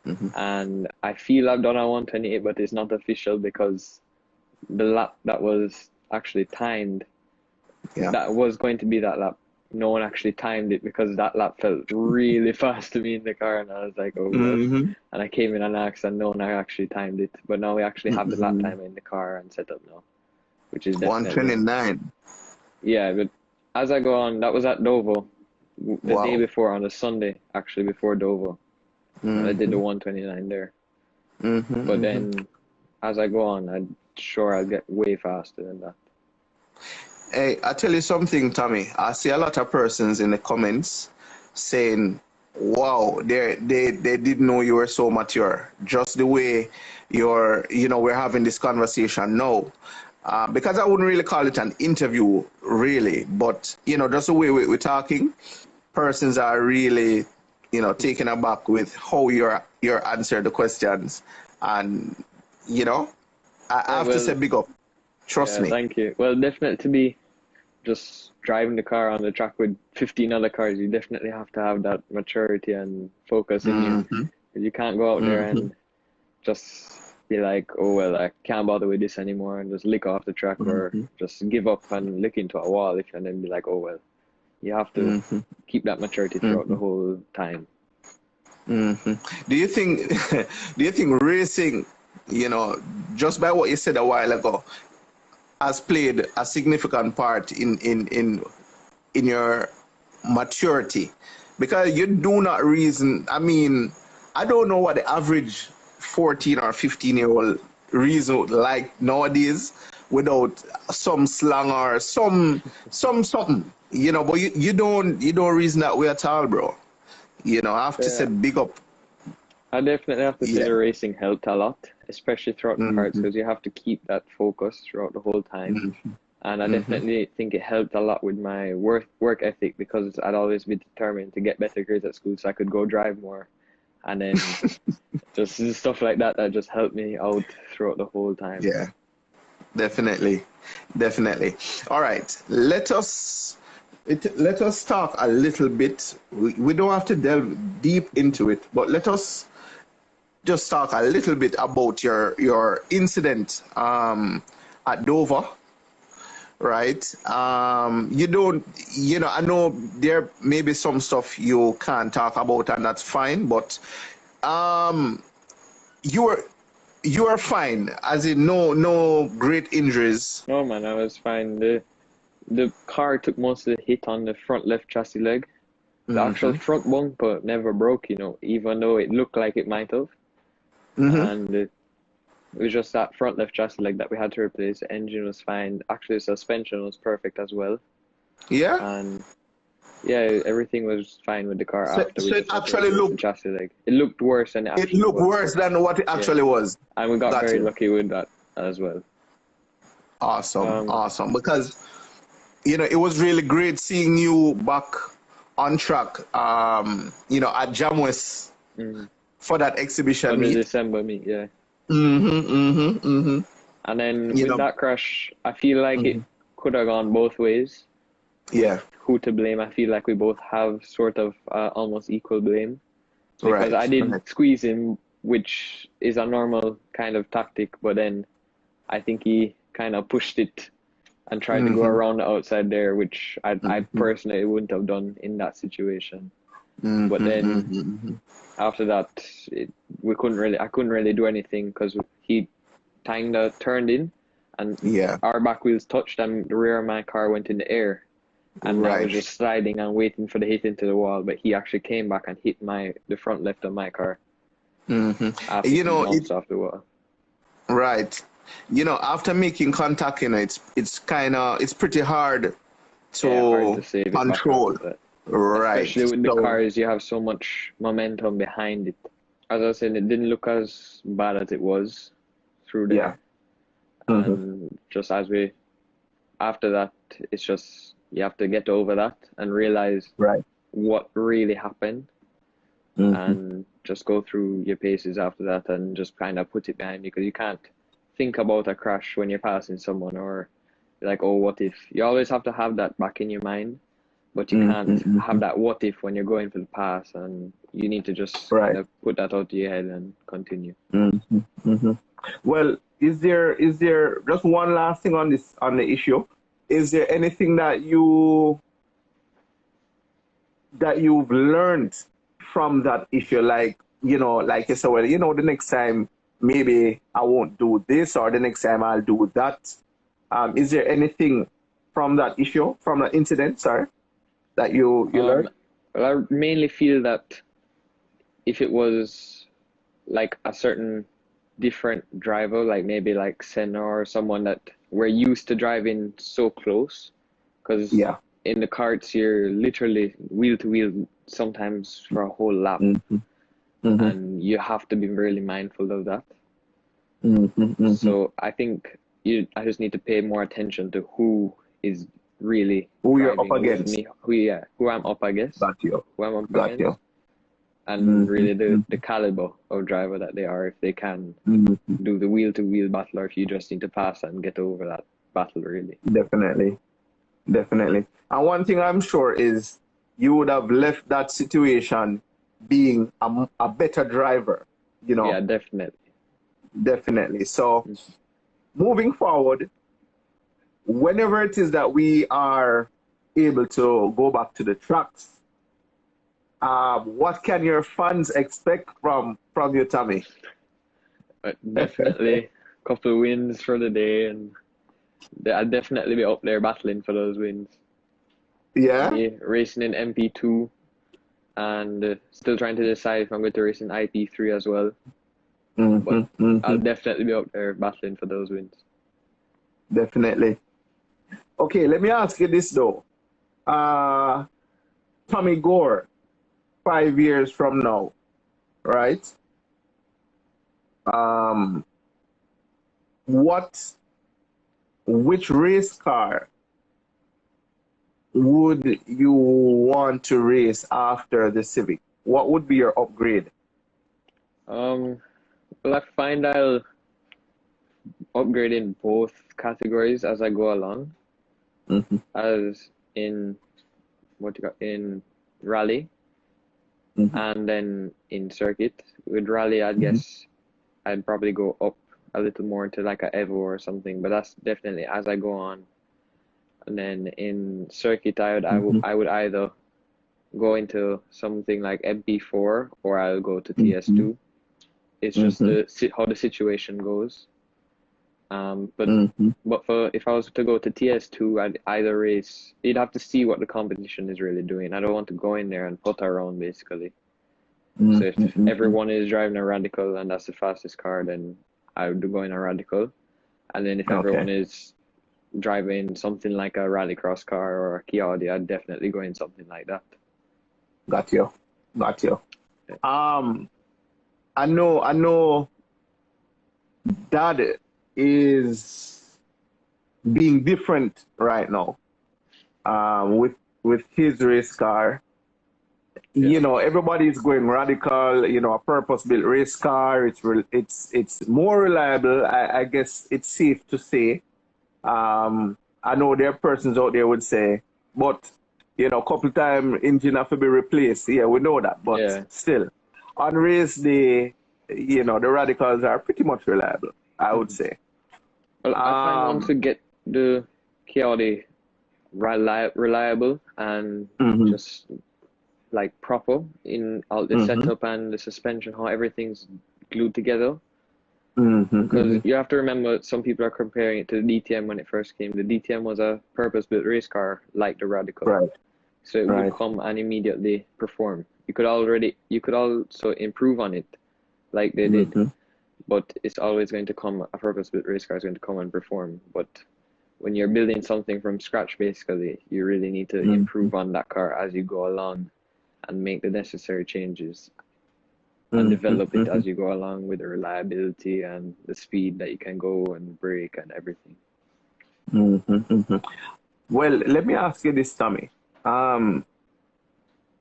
Mm-hmm. and I feel I've done a 128, but it's not official because the lap that was actually timed, Yeah. that was going to be that lap. No one actually timed it because that lap felt really fast to me in the car, and I was like, oh well. Mm-hmm. And I came in and asked, and no one actually timed it. But now we actually have the lap Mm-hmm. timer in the car and set up now, which is definitely, 129. yeah. But as I go on, that was at Dover, the day Wow. before on a Sunday, actually before Dover. I did the Mm-hmm. 129 there. Mm-hmm. But Mm-hmm. then as I go on, I'm sure I'll get way faster than that. Hey, I tell you something, Tommy. I see a lot of persons in the comments saying, "Wow, they didn't know you were so mature." Just the way we're having this conversation now. Because I wouldn't really call it an interview, really, but just the way we're talking, persons are really, taken aback with how you're answered the questions, and I Yeah, have to say well, big up. Trust yeah, me. thank you. Well, definitely to be just driving the car on the track with 15 other cars, you definitely have to have that maturity and focus in you. Mm-hmm. You can't go out there Mm-hmm. and just be like, oh, well, I can't bother with this anymore and just lick off the track or Mm-hmm. just give up and lick into a wall and then be like, oh, well, you have to Mm-hmm. keep that maturity throughout the Mm-hmm. whole time. Mm-hmm. Do you think do you think racing, just by what you said a while ago, has played a significant part in your maturity? Because you do not reason, I mean, I don't know what the average 14 or 15-year-old reason like nowadays without some slang or some something, but you don't reason that way at all, bro. I have to say Yeah. big up. I definitely have to say Yeah. the racing helped a lot, especially throughout the karts, Mm-hmm. because you have to keep that focus throughout the whole time. Mm-hmm. And I Mm-hmm. definitely think it helped a lot with my work ethic because I'd always be determined to get better grades at school so I could go drive more. And then just stuff like that that just helped me out throughout the whole time. Yeah, definitely. Definitely. All right. Let us talk a little bit. We don't have to delve deep into it, but let us just talk a little bit about your incident at Dover, right? You don't, I know there may be some stuff you can't talk about, and that's fine, but um, you were you are fine, as in no great injuries. No, man, I was fine. The car took most of the hit on the front left chassis leg. The actual Mm-hmm. front bumper never broke, even though it looked like it might have. Mm-hmm. And it was just that front left chassis leg that we had to replace. The engine was fine. Actually, the suspension was perfect as well. Yeah. And yeah, everything was fine with the car So, after we so it just had to actually replace the looked chassis leg. It looked worse than it it actually looked was. worse than what it Yeah. actually was. And we got Got very you. lucky with that as well. Awesome, Um, awesome. Because it was really great seeing you back on track. At Jamwest mm, for that for exhibition the meet. December meet, yeah. Mm-hmm. Mm-hmm. Mm-hmm. And then You with know. that crash, I feel like it Mhm. could have gone both ways. With Yeah. who to blame, I feel like we both have sort of almost equal blame because I Right. did Right. squeeze him, which is a normal kind of tactic, but then I think he kind of pushed it and tried to go Mm-hmm. around the outside there, which I Mm-hmm. personally wouldn't have done in that situation. But Mm-hmm. then Mm-hmm. after that, I couldn't really do anything because he kind of turned in and Yeah. our back wheels touched and the rear of my car went in the air. And I was Right. just sliding and waiting for the hit into the wall, but he actually came back and hit the front left of my car Mm-hmm. after he It bounced off the wall. right. After making contact, it's pretty hard Yeah, hard to to save it back control. after that. Right. Especially with the So cars, you have so much momentum behind it. As I said, it didn't look as bad as it was through yeah. there. Mm-hmm. And just after that, it's just you have to get over that and realize Right. what really happened and just go through your paces after that and just kind of put it behind you, because you can't think about a crash when you're passing someone, or like, oh, what if? You always have to have that back in your mind, but you can't have that what if when you're going for the pass, and you need to just kind of put that out of your head and continue. Well, is there just one last thing on the issue? Is there anything that you've learned from that issue? Like, like you said, well, the next time maybe I won't do this, or the next time I'll do that. Is there anything from that issue, from that incident, sorry, that you learned? Well, I mainly feel that if it was like a certain different driver, like maybe like Senna or someone that we're used to driving so close, because in the karts you're literally wheel to wheel sometimes for a whole lap, and you have to be really mindful of that. So I think I just need to pay more attention to who is really who you're up against. Me, who I'm up against. Got you. Who I'm up against. And really the caliber of driver that they are, if they can do the wheel-to-wheel battle, or if you just need to pass and get over that battle, really. Definitely. And one thing I'm sure is you would have left that situation being a better driver, Yeah, definitely. So moving forward, whenever it is that we are able to go back to the tracks, what can your fans expect from you, Tommi? Definitely a couple of wins for the day, and I'll definitely be up there battling for those wins. Yeah? Racing in MP2, and still trying to decide if I'm going to race in IP3 as well. But I'll definitely be up there battling for those wins. Definitely. Okay, let me ask you this though. Tommi Gore, 5 years from now, right? Which race car would you want to race after the Civic? What would be your upgrade? Well, I find I'll upgrade in both categories as I go along. As in in rally, and then in circuit. With rally, I guess I'd probably go up a little more into like a Evo or something, but that's definitely as I go on. And then in circuit, I would either go into something like MP4, or I'll go to TS2. It's just how the situation goes. But if I was to go to TS2, I'd either race. You'd have to see what the competition is really doing. I don't want to go in there and put around, basically. So if everyone is driving a Radical and that's the fastest car, then I would go in a Radical. And then if everyone is driving something like a rallycross car or a Kia Audi, I'd definitely go in something like that. Got you. I know Dad is being different right now with his race car. Everybody's going Radical, a purpose-built race car. It's more reliable. I guess it's safe to say. I know there are persons out there would say, but a couple times engine have to be replaced. Yeah, we know that, but still, on race day, the Radicals are pretty much reliable, I would say. Well, I find once we get the Kia Audi reliable and just like proper in all the setup and the suspension, how everything's glued together. Because you have to remember, some people are comparing it to the DTM when it first came. The DTM was a purpose-built race car like the Radical, so it would come and immediately perform. You could also improve on it, like they did, but it's always going to come. A purpose-built race car is going to come and perform. But when you're building something from scratch, basically, you really need to improve on that car as you go along, and make the necessary changes. And develop it as you go along with the reliability and the speed that you can go and brake and everything. Well, let me ask you this, Tommi.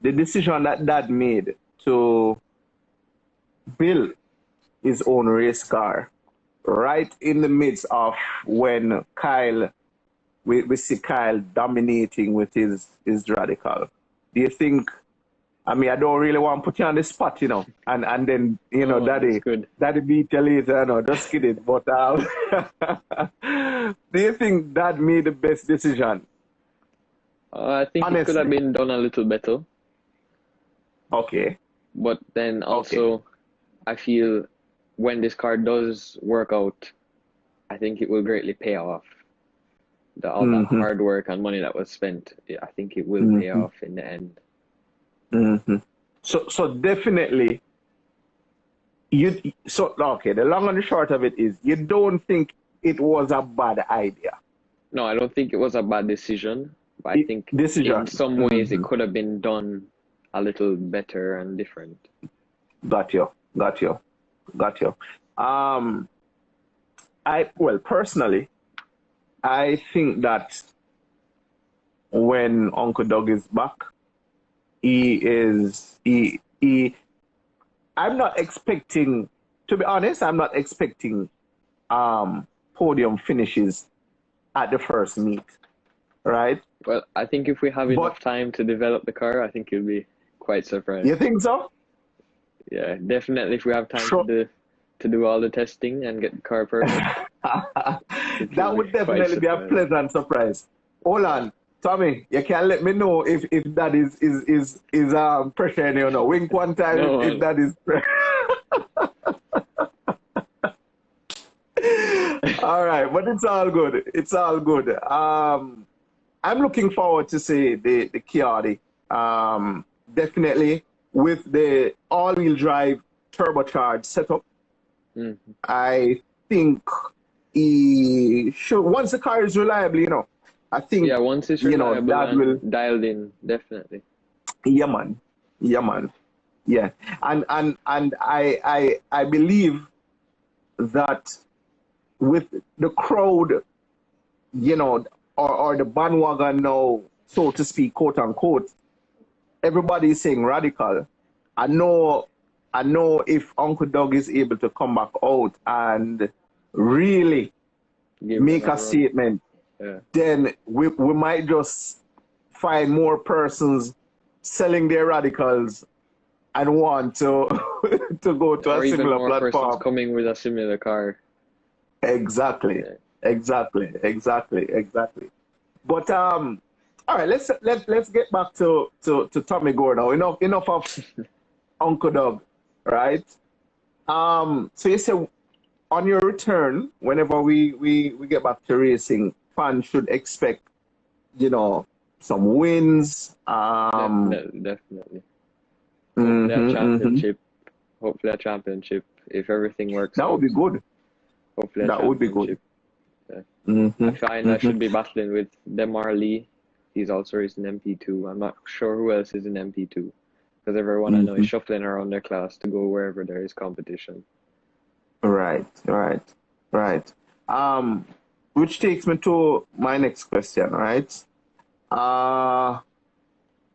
the decision that Dad made to build his own race car right in the midst of when we see Kyle dominating with his radical. Do you think? I mean, I don't really want to put you on the spot, and then No, that's good. Daddy beat you later. No, just kidding. But do you think Dad made the best decision? I think it could have Honestly. been done a little better, Okay. but then Okay. also I feel when this car does work out, I think it will greatly pay off. All that Mm-hmm. hard work and money that was spent, I think it will pay Mm-hmm. off in the end. Mm-hmm. So definitely okay, the long and the short of it is you don't think it was a bad idea. No, I don't think it was a bad decision, but I think in Decision. some ways it Mm-hmm. could have been done a little better and different. Got you. Got you. Got you. Um, personally, I think that when Uncle Doug is back, he I'm not expecting, to be honest, I'm not expecting podium finishes at the first meet, right? Well, I think if we have But enough time to develop the car, I think you'll be quite surprised. you think so? Yeah, definitely if we have time Sure. to do all the testing and get the car perfect, I think you'll That be would quite definitely be a surprised. pleasant surprise. Hold on, Tommy, you can let me know if that is pressuring you now. Wink one time if No, that is all right, but it's all good. It's all good. I'm looking forward to see the Kiadi. Definitely with the all-wheel drive turbocharged setup. mm, I think he should, once the car is reliable, I think, yeah, once it's reliable that will, and dialed in, definitely. yeah, man. Yeah, man. Yeah. And I believe that with the crowd, or the bandwagon now, so to speak, quote unquote, everybody is saying radical. I know, I know if Uncle Doug is able to come back out and really Give them make a a run. statement, Yeah. then we might just find more persons selling their radicals and want to to go to Or a even similar more persons platform. coming with a similar car. Exactly, Yeah. exactly. But all right, let's get back to Tommy Gore now. Enough of Uncle Doug, right? So you say on your return, whenever we get back to racing, fans should expect, some wins. Definitely. Hopefully a Mm-hmm. championship. Hopefully a championship. If everything works That would out, be good. hopefully a That would be good. championship. Yeah. Mm-hmm. I find I Mm-hmm. should be battling with Demar Lee. He's also racing MP2. I'm not sure who else is in MP2 because everyone I know is Mm-hmm. shuffling around their class to go wherever there is competition. Right, right, right. Um, which takes me to my next question, right? Uh,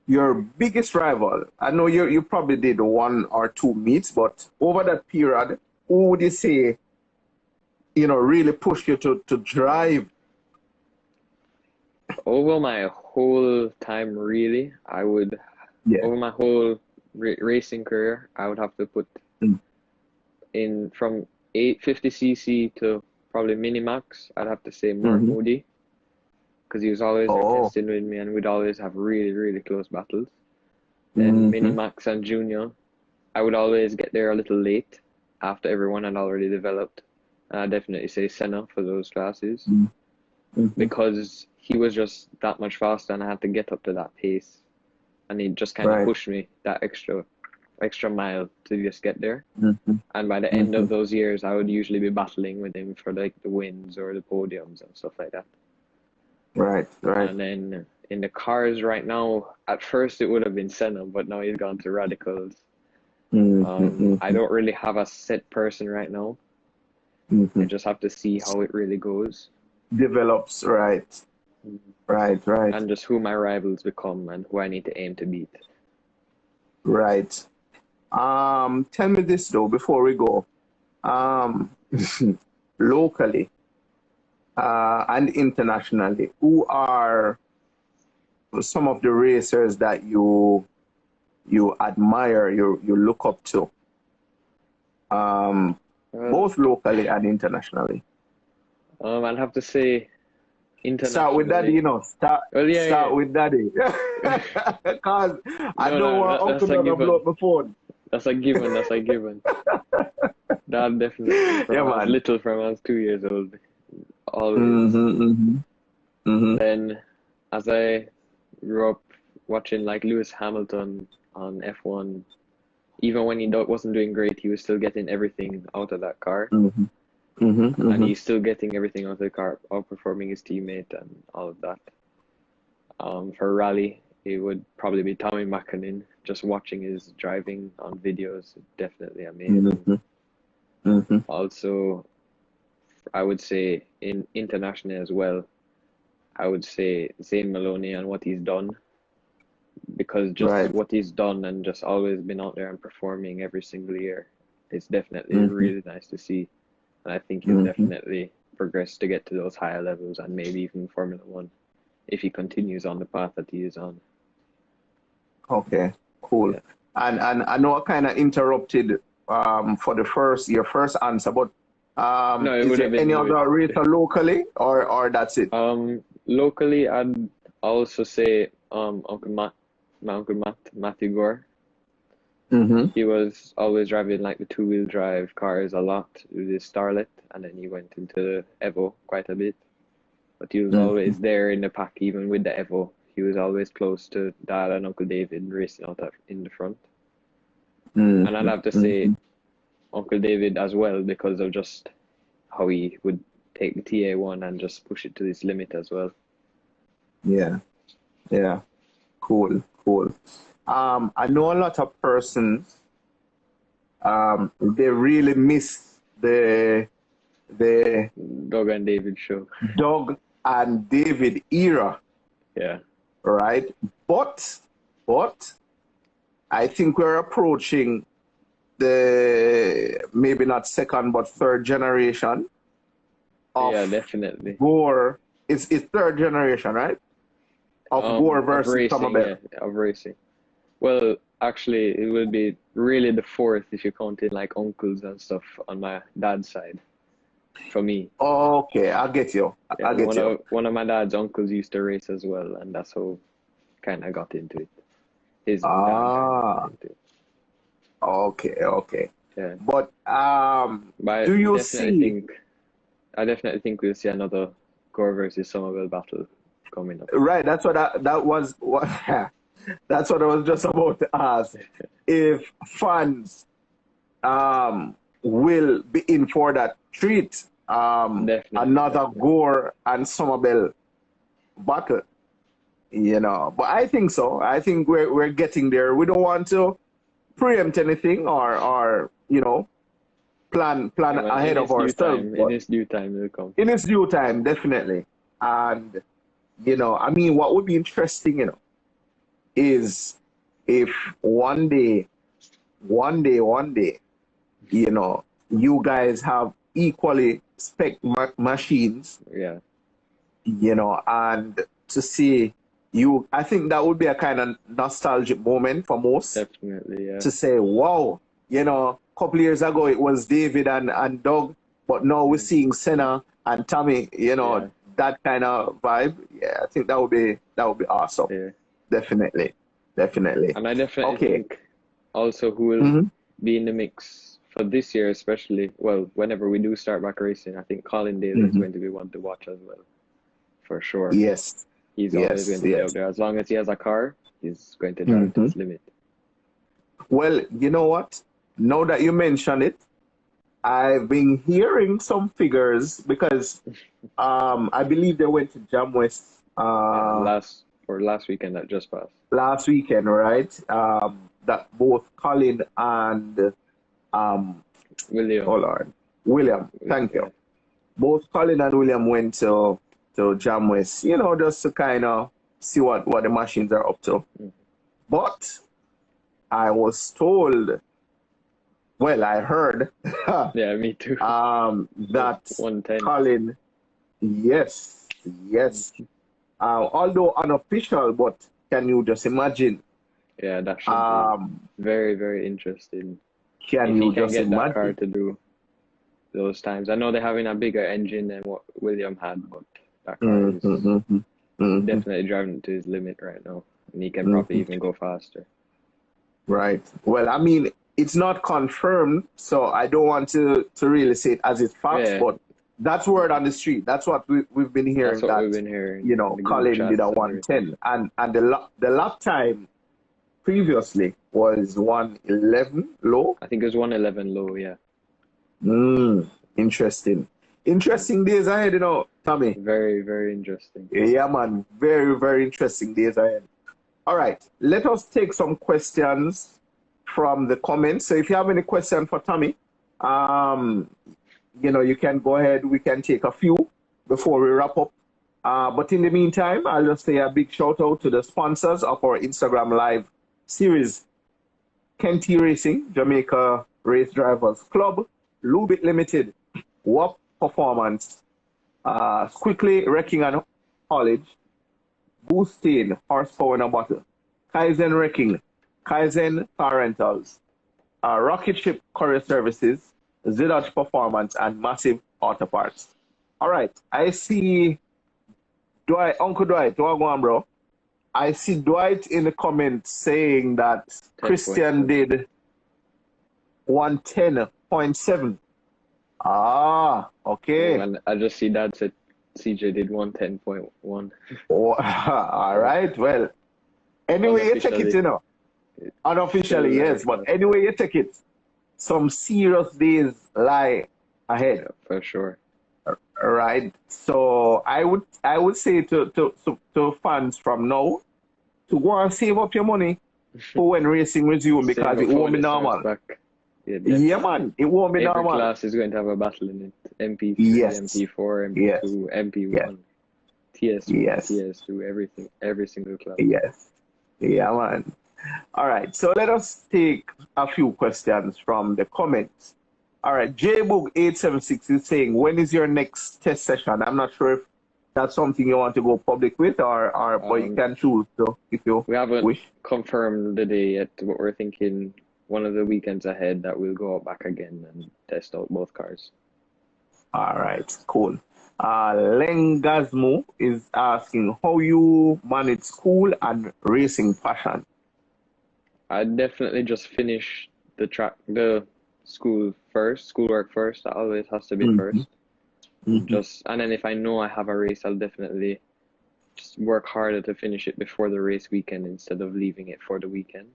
your biggest rival. I know you probably did one or two meets, but over that period, who would you say, really pushed you to drive? Over my whole time, really, Yeah. over my whole racing career, I would have to put Mm. in from 850cc to probably Minimax. I'd have to say Mark Mm-hmm. Moody because he was always there Oh. testing with me and we'd always have really, really close battles. Then Mm-hmm. Minimax and Junior, I would always get there a little late after everyone had already developed. And I'd definitely say Senna for those classes Mm-hmm. because he was just that much faster and I had to get up to that pace. And he just kind of Right. pushed me that extra mile to just get there. Mm-hmm. And by the end Mm-hmm. of those years, I would usually be battling with him for like the wins or the podiums and stuff like that. Right, right. And then in the cars right now, at first it would have been Senna, but now he's gone to radicals. Mm-hmm. I don't really have a set person right now. Mm-hmm. I just have to see how it really goes Develops, right, right, right. and just who my rivals become and who I need to aim to beat. Right. Tell me this though before we go. Um, locally and internationally, who are some of the racers that you admire, you look up to, Well, both locally and internationally? I'd have to say Start with daddy, internationally. Start Well, yeah, start with daddy. yeah. Because I No, don't no, want Uncle that's a Doug to blow given. up my phone. That's a given. That's a given. That definitely. Yeah, From I was man. little, from I was 2 years old, always. Mm-hmm, mm-hmm, Then, as I grew up watching like Lewis Hamilton on F1, even when he wasn't doing great, he was still getting everything out of that car, mm-hmm, mm-hmm, and mm-hmm. he's still getting everything out of the car, outperforming his teammate and all of that. For rally, it would probably be Tommy McKinnon. Just watching his driving on videos, definitely amazing. Mm-hmm. Mm-hmm. Also, I would say in internationally as well, I would say Zane Maloney and what he's done, because just Right. what he's done and just always been out there and performing every single year, it's definitely Mm-hmm. really nice to see. And I think he'll Mm-hmm. definitely progress to get to those higher levels and maybe even Formula One if he continues on the path that he is on. Okay, cool. Yeah. And I know I kind of interrupted for your first answer, but No, it is would have there been any Lewis. other racer locally or that's it? Locally, I'd also say Uncle Matt, my Uncle Matt, Matthew Gore. Mm-hmm. He was always driving like the two-wheel drive cars a lot with his Starlet, and then he went into Evo quite a bit. But he was Mm-hmm. always there in the pack, even with the Evo. He was always close to Dad and Uncle David racing out in the front. And I'd Mm-hmm. have to say Mm-hmm. Uncle David as well because of just how he would take the TA1 and just push it to its limit as well. Yeah, yeah, cool, cool. I know a lot of persons they really miss the Doug and David show. Doug and David era, Yeah. right? But but I think we're approaching the maybe not second but third generation of Yeah, definitely. Gore. It's third generation, right? Of Gore Of versus racing, Somerville. yeah, of racing. Well, actually, it would be really the fourth if you count in like uncles and stuff on my dad's side. For me, Okay, I get you. yeah, I get you. one of my dad's uncles used to race as well, and that's how kind of got into it. His dad kind of got Ah, into it. okay, okay. Yeah, But but do you see? I definitely think we'll see another Gore versus Somerville battle coming up. Right, that was what that's what I was just about to ask. If fans will be in for that treat, Definitely, another definitely. Gore and Somerville battle, But I think so. I think we're getting there. We don't want to preempt anything or plan Yeah, ahead of ourselves, in but its due time, it'll come. in its due time, definitely. And I mean, what would be interesting, is if one day, you guys have equally spec machines, Yeah, and to see you, I think that would be a kind of nostalgic moment for most definitely. Yeah, to say, wow, a couple years ago it was David and Doug, but now we're mm, seeing Senna and Tommy, yeah, that kind of vibe. Yeah, I think that would be awesome. yeah. Definitely. Definitely. And I definitely Okay. think also who will Hmm. be in the mix for this year, especially, well, whenever we do start back racing, I think Colin Daly is Hmm. going to be one to watch as well, for sure. Yes. He's always Yes. going to be out Yes. there. As long as he has a car, he's going to drive to Hmm. his limit. Well, you know what? Now that you mention it, I've been hearing some figures because I believe they went to Jam West Yeah, last weekend that just passed. last weekend, right? That both Colin and um oh William, Lord, William, thank you. yeah, Both Colin and William went to Jam West, just to kind of see what the machines are up to. mm, But I was told, well, I heard Yeah, me too. that 110. Colin, yes, yes, although unofficial, but can you just imagine? Yeah, that should be Um, very, very interesting can if he you can just get that car imagine? to do those times. I know they're having a bigger engine than what William had, but that car Hmm, is hmm, hmm, definitely driving it to his limit right now, and he can probably hmm. even go faster. Right. Well, I mean, it's not confirmed, so I don't want to really say it as it's facts, Yeah, but that's word on the street. That's what we've been that's hearing what we've that, been hearing in the group Colin did a chats and everything. 110, and the lap time previously was 111 low. I think it was 111 low, yeah. Mm, interesting. Mm. Interesting days ahead, Tommy. Very, very interesting. Yeah, man. Very, very interesting days ahead. All right. Let us take some questions from the comments. So if you have any question for Tommy, um, you can go ahead. We can take a few before we wrap up. But in the meantime, I'll just say a big shout out to the sponsors of our Instagram Live series: Kenty Racing, Jamaica Race Drivers Club, Lubit Limited, WAP Performance, Quickly Wrecking and Haulage, Boosting Horsepower in a Bottle, Kaizen Wrecking, Kaizen Car Rentals, Rocket Ship Courier Services, Zilage Performance, and Massive Auto Parts. All right, I see Dwight, Uncle Dwight, what go on, bro? I see Dwight in the comments saying that Christian 10.7. did 110.7. Ah, Oh, okay. and I just see Dad said CJ did 110.1. Oh, all So right. Well, anyway, you take it, unofficially, Unofficially, still yes, but class. anyway, you take it. Some serious days lie ahead, Yeah, for sure. right? So I would say to fans from now to go and save up your money for when racing resume Save because up it for won't when be it starts normal. back. Yeah, Yeah, definitely. man, it won't be Every normal. class is going to have a battle in it. MP3, Yes, MP4, yes, MP2, yes, MP1, TS1, yes, TS2, everything, every single class. yes. Yeah, man. All right, so let us take a few questions from the comments. All right, JBoog876 is saying, when is your next test session? I'm not sure if that's something you want to go public with, or but you Um, can choose to if you we haven't wish. confirmed the day yet, but we're thinking one of the weekends ahead that we'll go back again and test out both cars. All right, cool. Lengasmo is asking how you manage school and racing passion. I definitely just finish the schoolwork first. That always has to be Mm-hmm, first. mm-hmm, And then if I know I have a race, I'll definitely just work harder to finish it before the race weekend instead of leaving it for the weekend.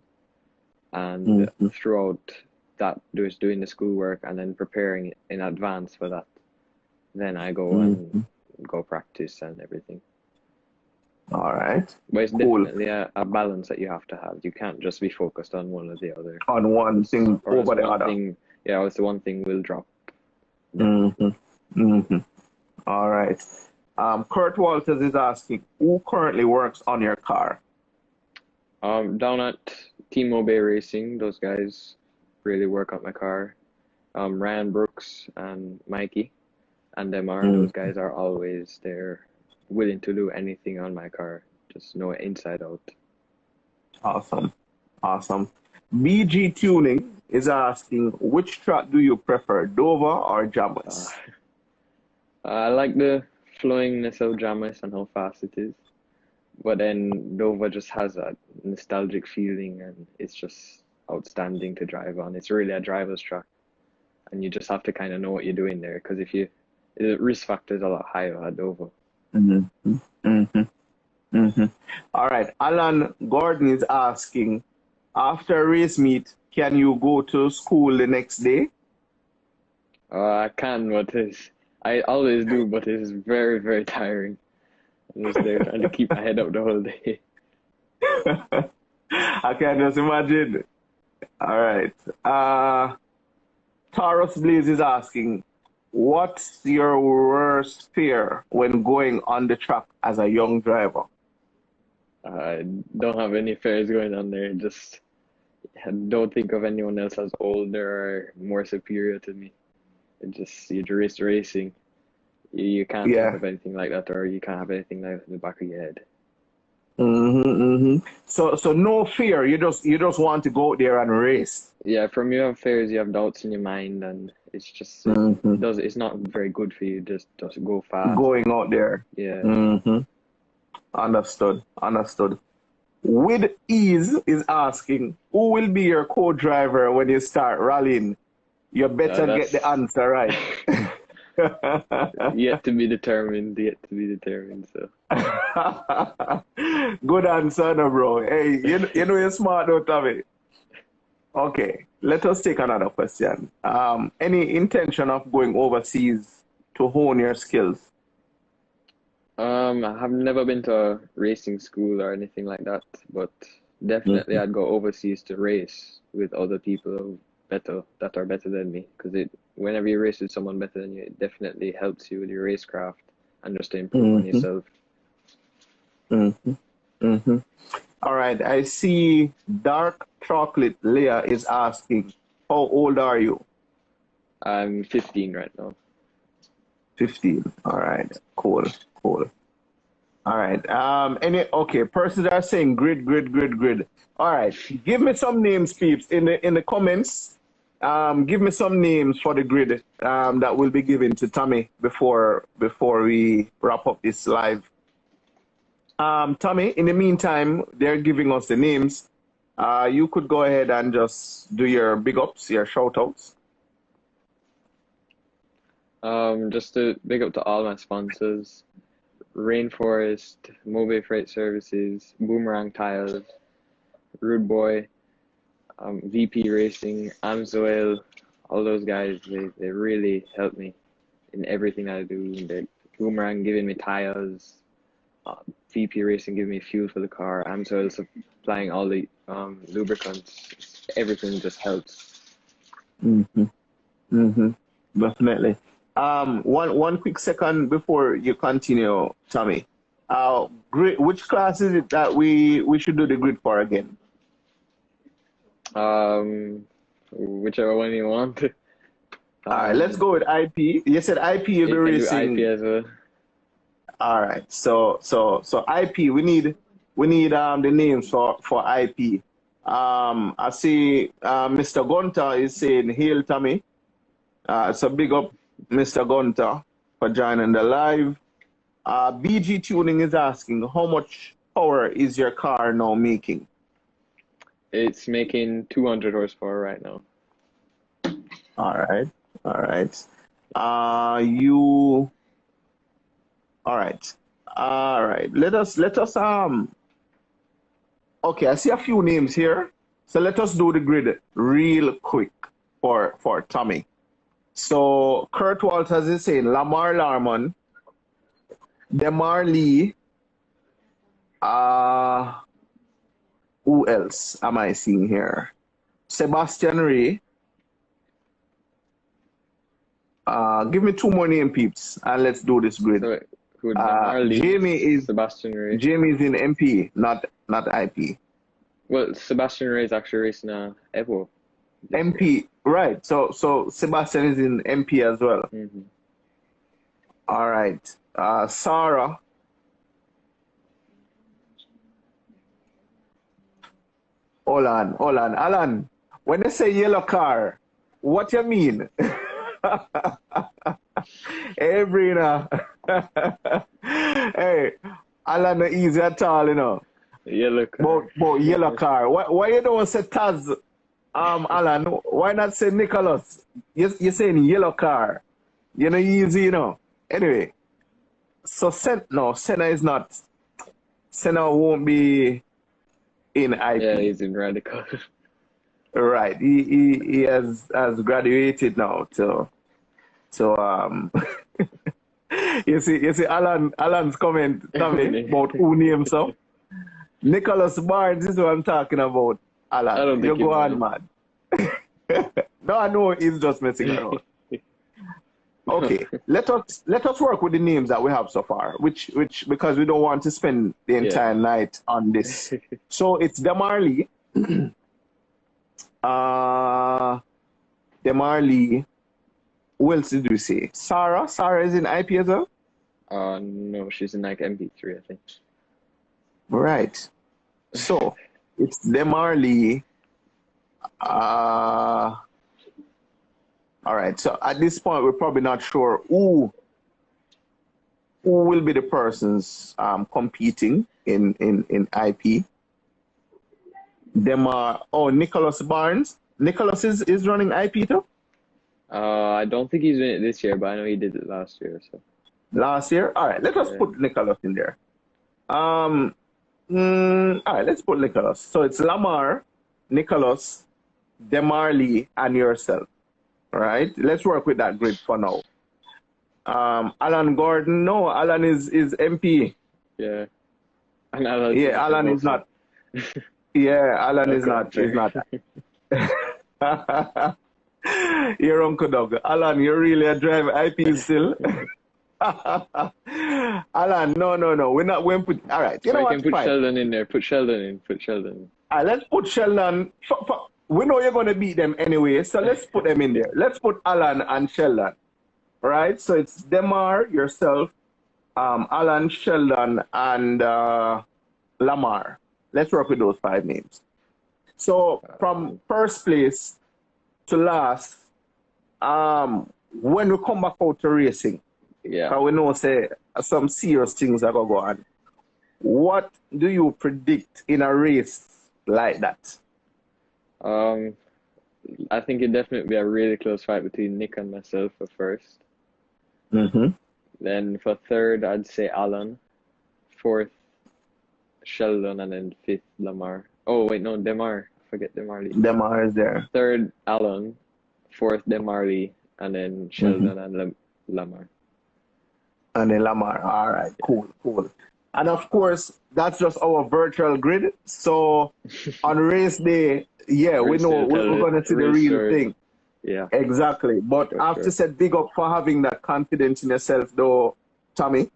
And mm-hmm, throughout that, there's doing the schoolwork and then preparing in advance for that. Then I go and mm-hmm. go practice and everything. All right, But it's cool. definitely a balance that you have to have. You can't just be focused on one or the other, On one thing or else over the one other. thing, yeah, or else the one thing will drop. Mm-hmm, Definitely. mm-hmm. All right. Kurt Walters is asking, who currently works on your car? Down at T-Mobile Racing, those guys really work on my car. Ryan Brooks and Mikey, and those Mm, guys are always there, willing to do anything on my car, just know it inside out. awesome. Awesome. BG Tuning is asking, which track do you prefer, Dover or Uh, Jamus? I like the flowingness of Jamis and how fast it is, but then Dover just has a nostalgic feeling, and it's just outstanding to drive on. It's really a driver's track, and you just have to kind of know what you're doing there, because the risk factor is a lot higher at Dover. Mm-hmm, mm-hmm, mm-hmm. All right. Alan Gordon is asking, after race meet, can you go to school the next day? I can, but I always do, but it is very, very tiring. I'm just there trying to keep my head up the whole day. I can just imagine. All right. Taurus Blaze is asking, what's your worst fear when going on the track as a young driver? I don't have any fairs going on there. Just I don't think of anyone else as older or more superior to me. You're just racing. You can't think Yeah. of anything like that, or you can't have anything like that in the back of your head. So no fear. You just want to go out there and race. Yeah, from you have fears, you have doubts in your mind, and hmm it's not very good for you. Just go fast. Going out there. Yeah. hmm Understood. Understood. With ease is asking, who will be your co-driver when you start rallying? You better get the That's answer right. yet to be determined. Yet to be determined. So. Good answer, no, bro. Hey, you know you're smart though, Tommy. Okay, let us take another question. Any intention of going overseas to hone your skills? I have never been to a racing school or anything like that, but definitely Mhm. I'd go overseas to race with other people that are better than me. Because whenever you race with someone better than you, it definitely helps you with your racecraft and just to improve on Mhm. yourself. Mhm. Mhm. All right, I see Dark Chocolate Leah is asking, how old are you? I'm 15 right now. 15. All right, cool, cool. All right. Okay, persons are saying grid. All right. Give me some names, peeps, in the comments. Give me some names for the grid that will be given to Tommy before we wrap up this live. Tommy, in the meantime, they're giving us the names. You could go ahead and just do your big ups, your shout outs. Just to big up to all my sponsors: Rainforest, Mobile Freight Services, Boomerang Tiles, Rude Boy, VP Racing, Amsoil, all those guys. They really help me in everything I do. Boomerang giving me tires, uh, VP Racing giving me fuel for the car, Amsoil supplying all the lubricants. Everything just helps. Mm-hmm. Mm-hmm. Definitely. One quick second before you continue, Tommy. Grid, which class is it that we should do the grid for again? Whichever one you want. All right, let's Um, go with IP. You said IP you'll be you can do IP racing. as well. All right. So IP, we need the names for IP. I see Mr. Gunter is saying hail Tommy. So big up Mr. Gunter for joining the live. BG Tuning is asking, how much power is your car now making? It's making 200 horsepower right now. All right, all right. You, all right. Let us. Okay, I see a few names here. So let us do the grid real quick for Tommy. So Kurt Walters is saying Lamar Larman, Demar Lee, uh, who else am I seeing here? Sebastian Ray. Give me two more name peeps and let's do this grid. So who would Marley, Jamie is Sebastian Ray. in MP, not IP. Well, Sebastian Ray is actually racing a Evo this year. MP, right. So Sebastian is in MP as well. Mm-hmm. All right. Sarah. Hold on. Alan, when they say yellow car, what you mean? Hey, Brina. Hey, Alan, not easy at all, you know. Yellow car. About yellow car. Why you don't say Taz, Alan? Why not say Nicholas? You're saying yellow car. You know, easy, you know. Anyway, so Senna is not. Senna won't be in Yeah, IP. he's in Radical. Right. He has graduated now to you see Alan's comment, Tommy, about who names him. Nicholas Barnes is what I'm talking about, I Alan. don't You think you go know on, him. man. No, I know he's just messing around. Okay, let us work with the names that we have so far, which because we don't want to spend the Yeah. entire night on this. So it's Damarley, Demarley. Who else did you say? Sarah? Sarah is in IP as well? No, she's in like MP3, I think. Right. So it's Demarley. All right. So at this point, we're probably not sure who will be the persons competing in IP. Them are Nicholas Barnes. Nicholas is running IP too? I don't think he's doing it this year, but I know he did it last year. So Last year? All right, let us put Nicholas in there. All right, let's put Nicholas. So it's Lamar, Nicholas, Demarley, and yourself. All right, let's work with that grid for now. Alan Gordon, no, Alan is MP. yeah, and Alan is not. Yeah, Alan is not. Is not. Your Uncle Doug. Alan, you really a drive IP still? Alan, no. We're not going to put. All right, you know what? We can put Sheldon in there. Put Sheldon in. All right, let's put Sheldon. We know you're going to beat them anyway, so let's put them in there. Let's put Alan and Sheldon. All right, so it's Demar, yourself, Alan, Sheldon, and Lamar. Let's work with those 5 names. So from first place to last, when we come back out to racing, we know say some serious things are going to go on. What do you predict in a race like that? I think it'd definitely be a really close fight between Nick and myself for first. Then for third, I'd say Alan. Fourth, Sheldon, and then fifth, Lamar. Oh wait, no, Demar. Forget Demarley. Demar is there. Third, Alan. Fourth, Demarley, and then Sheldon and Lamar. And then Lamar. All right, cool. And of course, that's just our virtual grid. So on race day, we know we're going to see the real thing. Yeah, exactly. But I have to say big up for having that confidence in yourself, though, Tommy.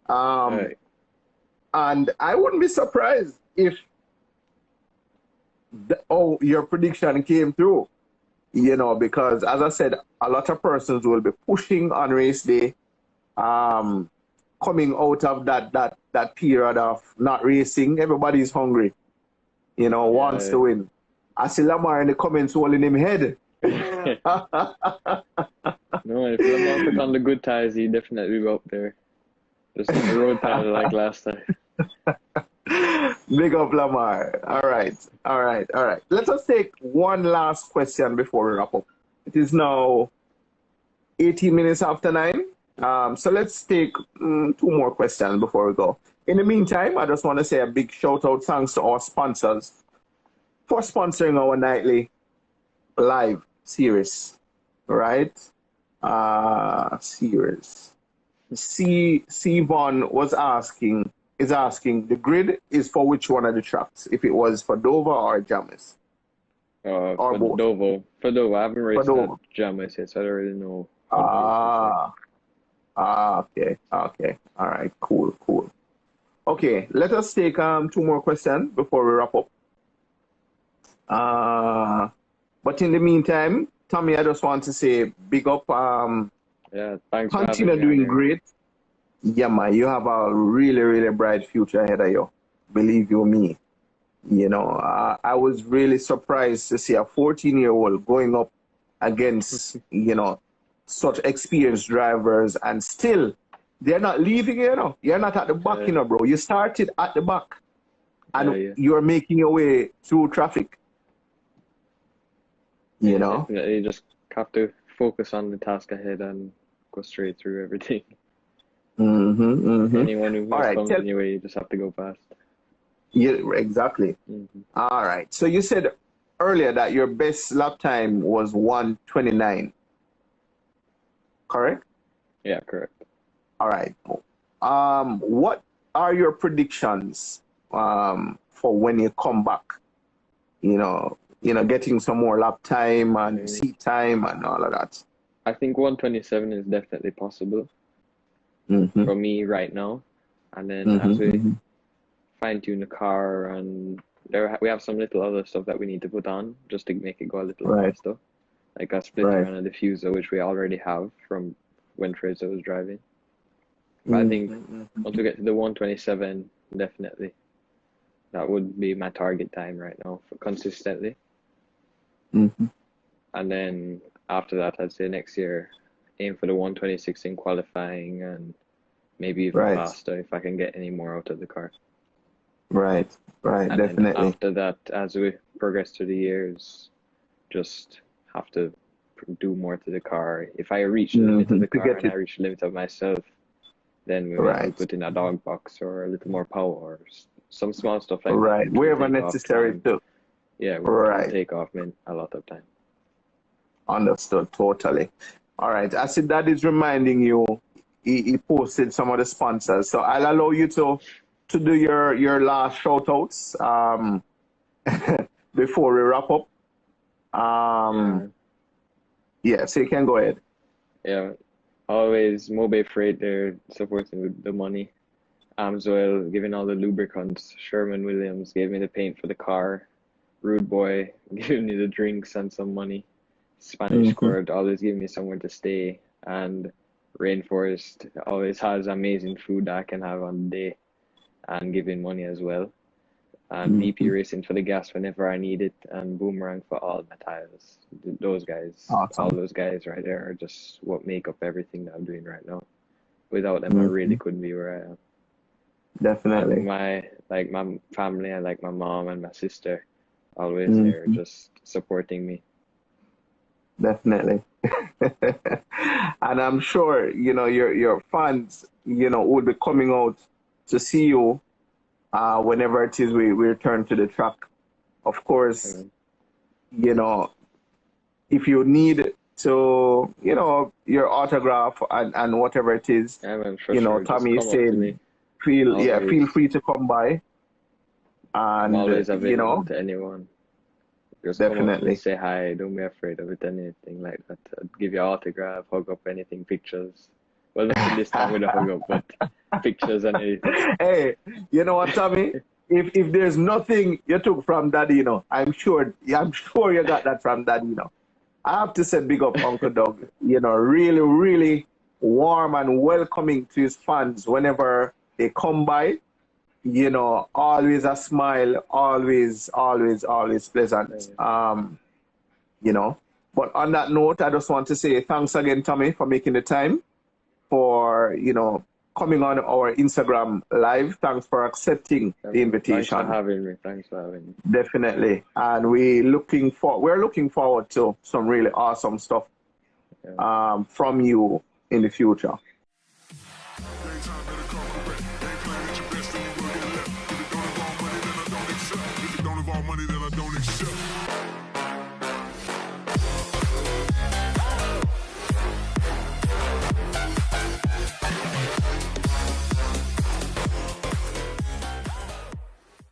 Right. And I wouldn't be surprised if your prediction came through. Because as I said, a lot of persons will be pushing on race day, coming out of that period of not racing. Everybody's hungry, wants to win. I see Lamar in the comments holding him head. No, if Lamar put on the good tires, he definitely be up there. Just the road tire like last time. Big up Lamar. All right. Let us take one last question before we wrap up. It is now 18 minutes after 9. So let's take 2 more questions before we go. In the meantime, I just want to say a big shout out thanks to our sponsors for sponsoring our nightly live series, right? Series. Vaughn is asking the grid is for which one of the tracks, if it was for Dover or Jamis? Or for both? Dover. For Dover. I haven't raced at Jamis yet, so I don't really know. Okay. All right, cool. Okay, let us take 2 more questions before we wrap up. But in the meantime, Tommy, I just want to say big up. Thanks. Continue doing great. Yeah, man, you have a really, really bright future ahead of you. Believe you me. I was really surprised to see a 14-year-old going up against, such experienced drivers, and still they're not leaving. You're not at the back, bro. You started at the back, and you're making your way through traffic. Definitely, you just have to focus on the task ahead and go straight through everything. Anyone who comes in your way, you just have to go fast. Yeah, exactly. All right. So you said earlier that your best lap time was 1:29. Correct? Yeah, correct. All right. What are your predictions for when you come back? Getting some more lap time and seat time and all of that. I think 1:27 is definitely possible for me right now. And then as we fine-tune the car and we have some little other stuff that we need to put on just to make it go a little Right. faster, like a splitter Right. and a diffuser, which we already have from when Fraser was driving. But I think Mm-hmm. once we get to the 127, definitely that would be my target time right now for consistently. Mm-hmm. And then after that, I'd say next year, aim for the 126 in qualifying and maybe even Right. faster if I can get any more out of the car. Right. Right. And then Definitely. after that, as we progress through the years, just have to do more to the car. If I reach the limit of Mm-hmm. the To car get and I it reach the limit of myself, then we maybe right. put in a dog box or a little more power or some small stuff like that, Right. which will Wherever take off necessary time. to. Yeah, which will Right. take off a lot of time. Understood. Totally. All right. I see that is reminding you. He posted some of the sponsors, so I'll allow you to do your last shout outs before we wrap up. Yeah, Yeah. So you can go ahead. yeah. Always Mobile Freight there supporting with the money. Amsoil giving all the lubricants. Sherman Williams gave me the paint for the car. Rude Boy giving me the drinks and some money. Spanish Mm-hmm. Squirt always giving me somewhere to stay. And Rainforest always has amazing food that I can have on the day and giving money as well. And VP Mm-hmm. Racing for the gas whenever I need it. And Boomerang for all my tires. Those guys, all Awesome. those guys right there are just what make up everything that I'm doing right now. Without them, I Mm-hmm. really couldn't be where I am. And Definitely. my family, I like my mom and my sister, always there, Mm-hmm. just supporting me. Definitely. And I'm sure, your fans, will be coming out to see you whenever it is we return to the track. Of course, And you know, if you need to, your autograph and whatever it is, yeah, man, for sure, just Tommy is come up to me. saying, feel Always, free to come by I'm and, always available to anyone. Just come up to me, definitely. say hi. Don't be afraid of it, anything like that. I'd give you an autograph, hug up, anything, pictures. Well, nothing this time with a hug up, but pictures and anything. Hey, you know what, Tommy? If there's nothing you took from Daddy, I'm sure you got that from Daddy. I have to say big up Uncle Doug. Really, really warm and welcoming to his fans whenever they come by. Always a smile, always, always, always pleasant. You know. But on that note, I just want to say thanks again, Tommy, for making the time for coming on our Instagram live. Thanks for accepting the Thanks for invitation. having me. Thanks for having me. Definitely, and we're looking forward to some really awesome stuff Yeah. from you in the future.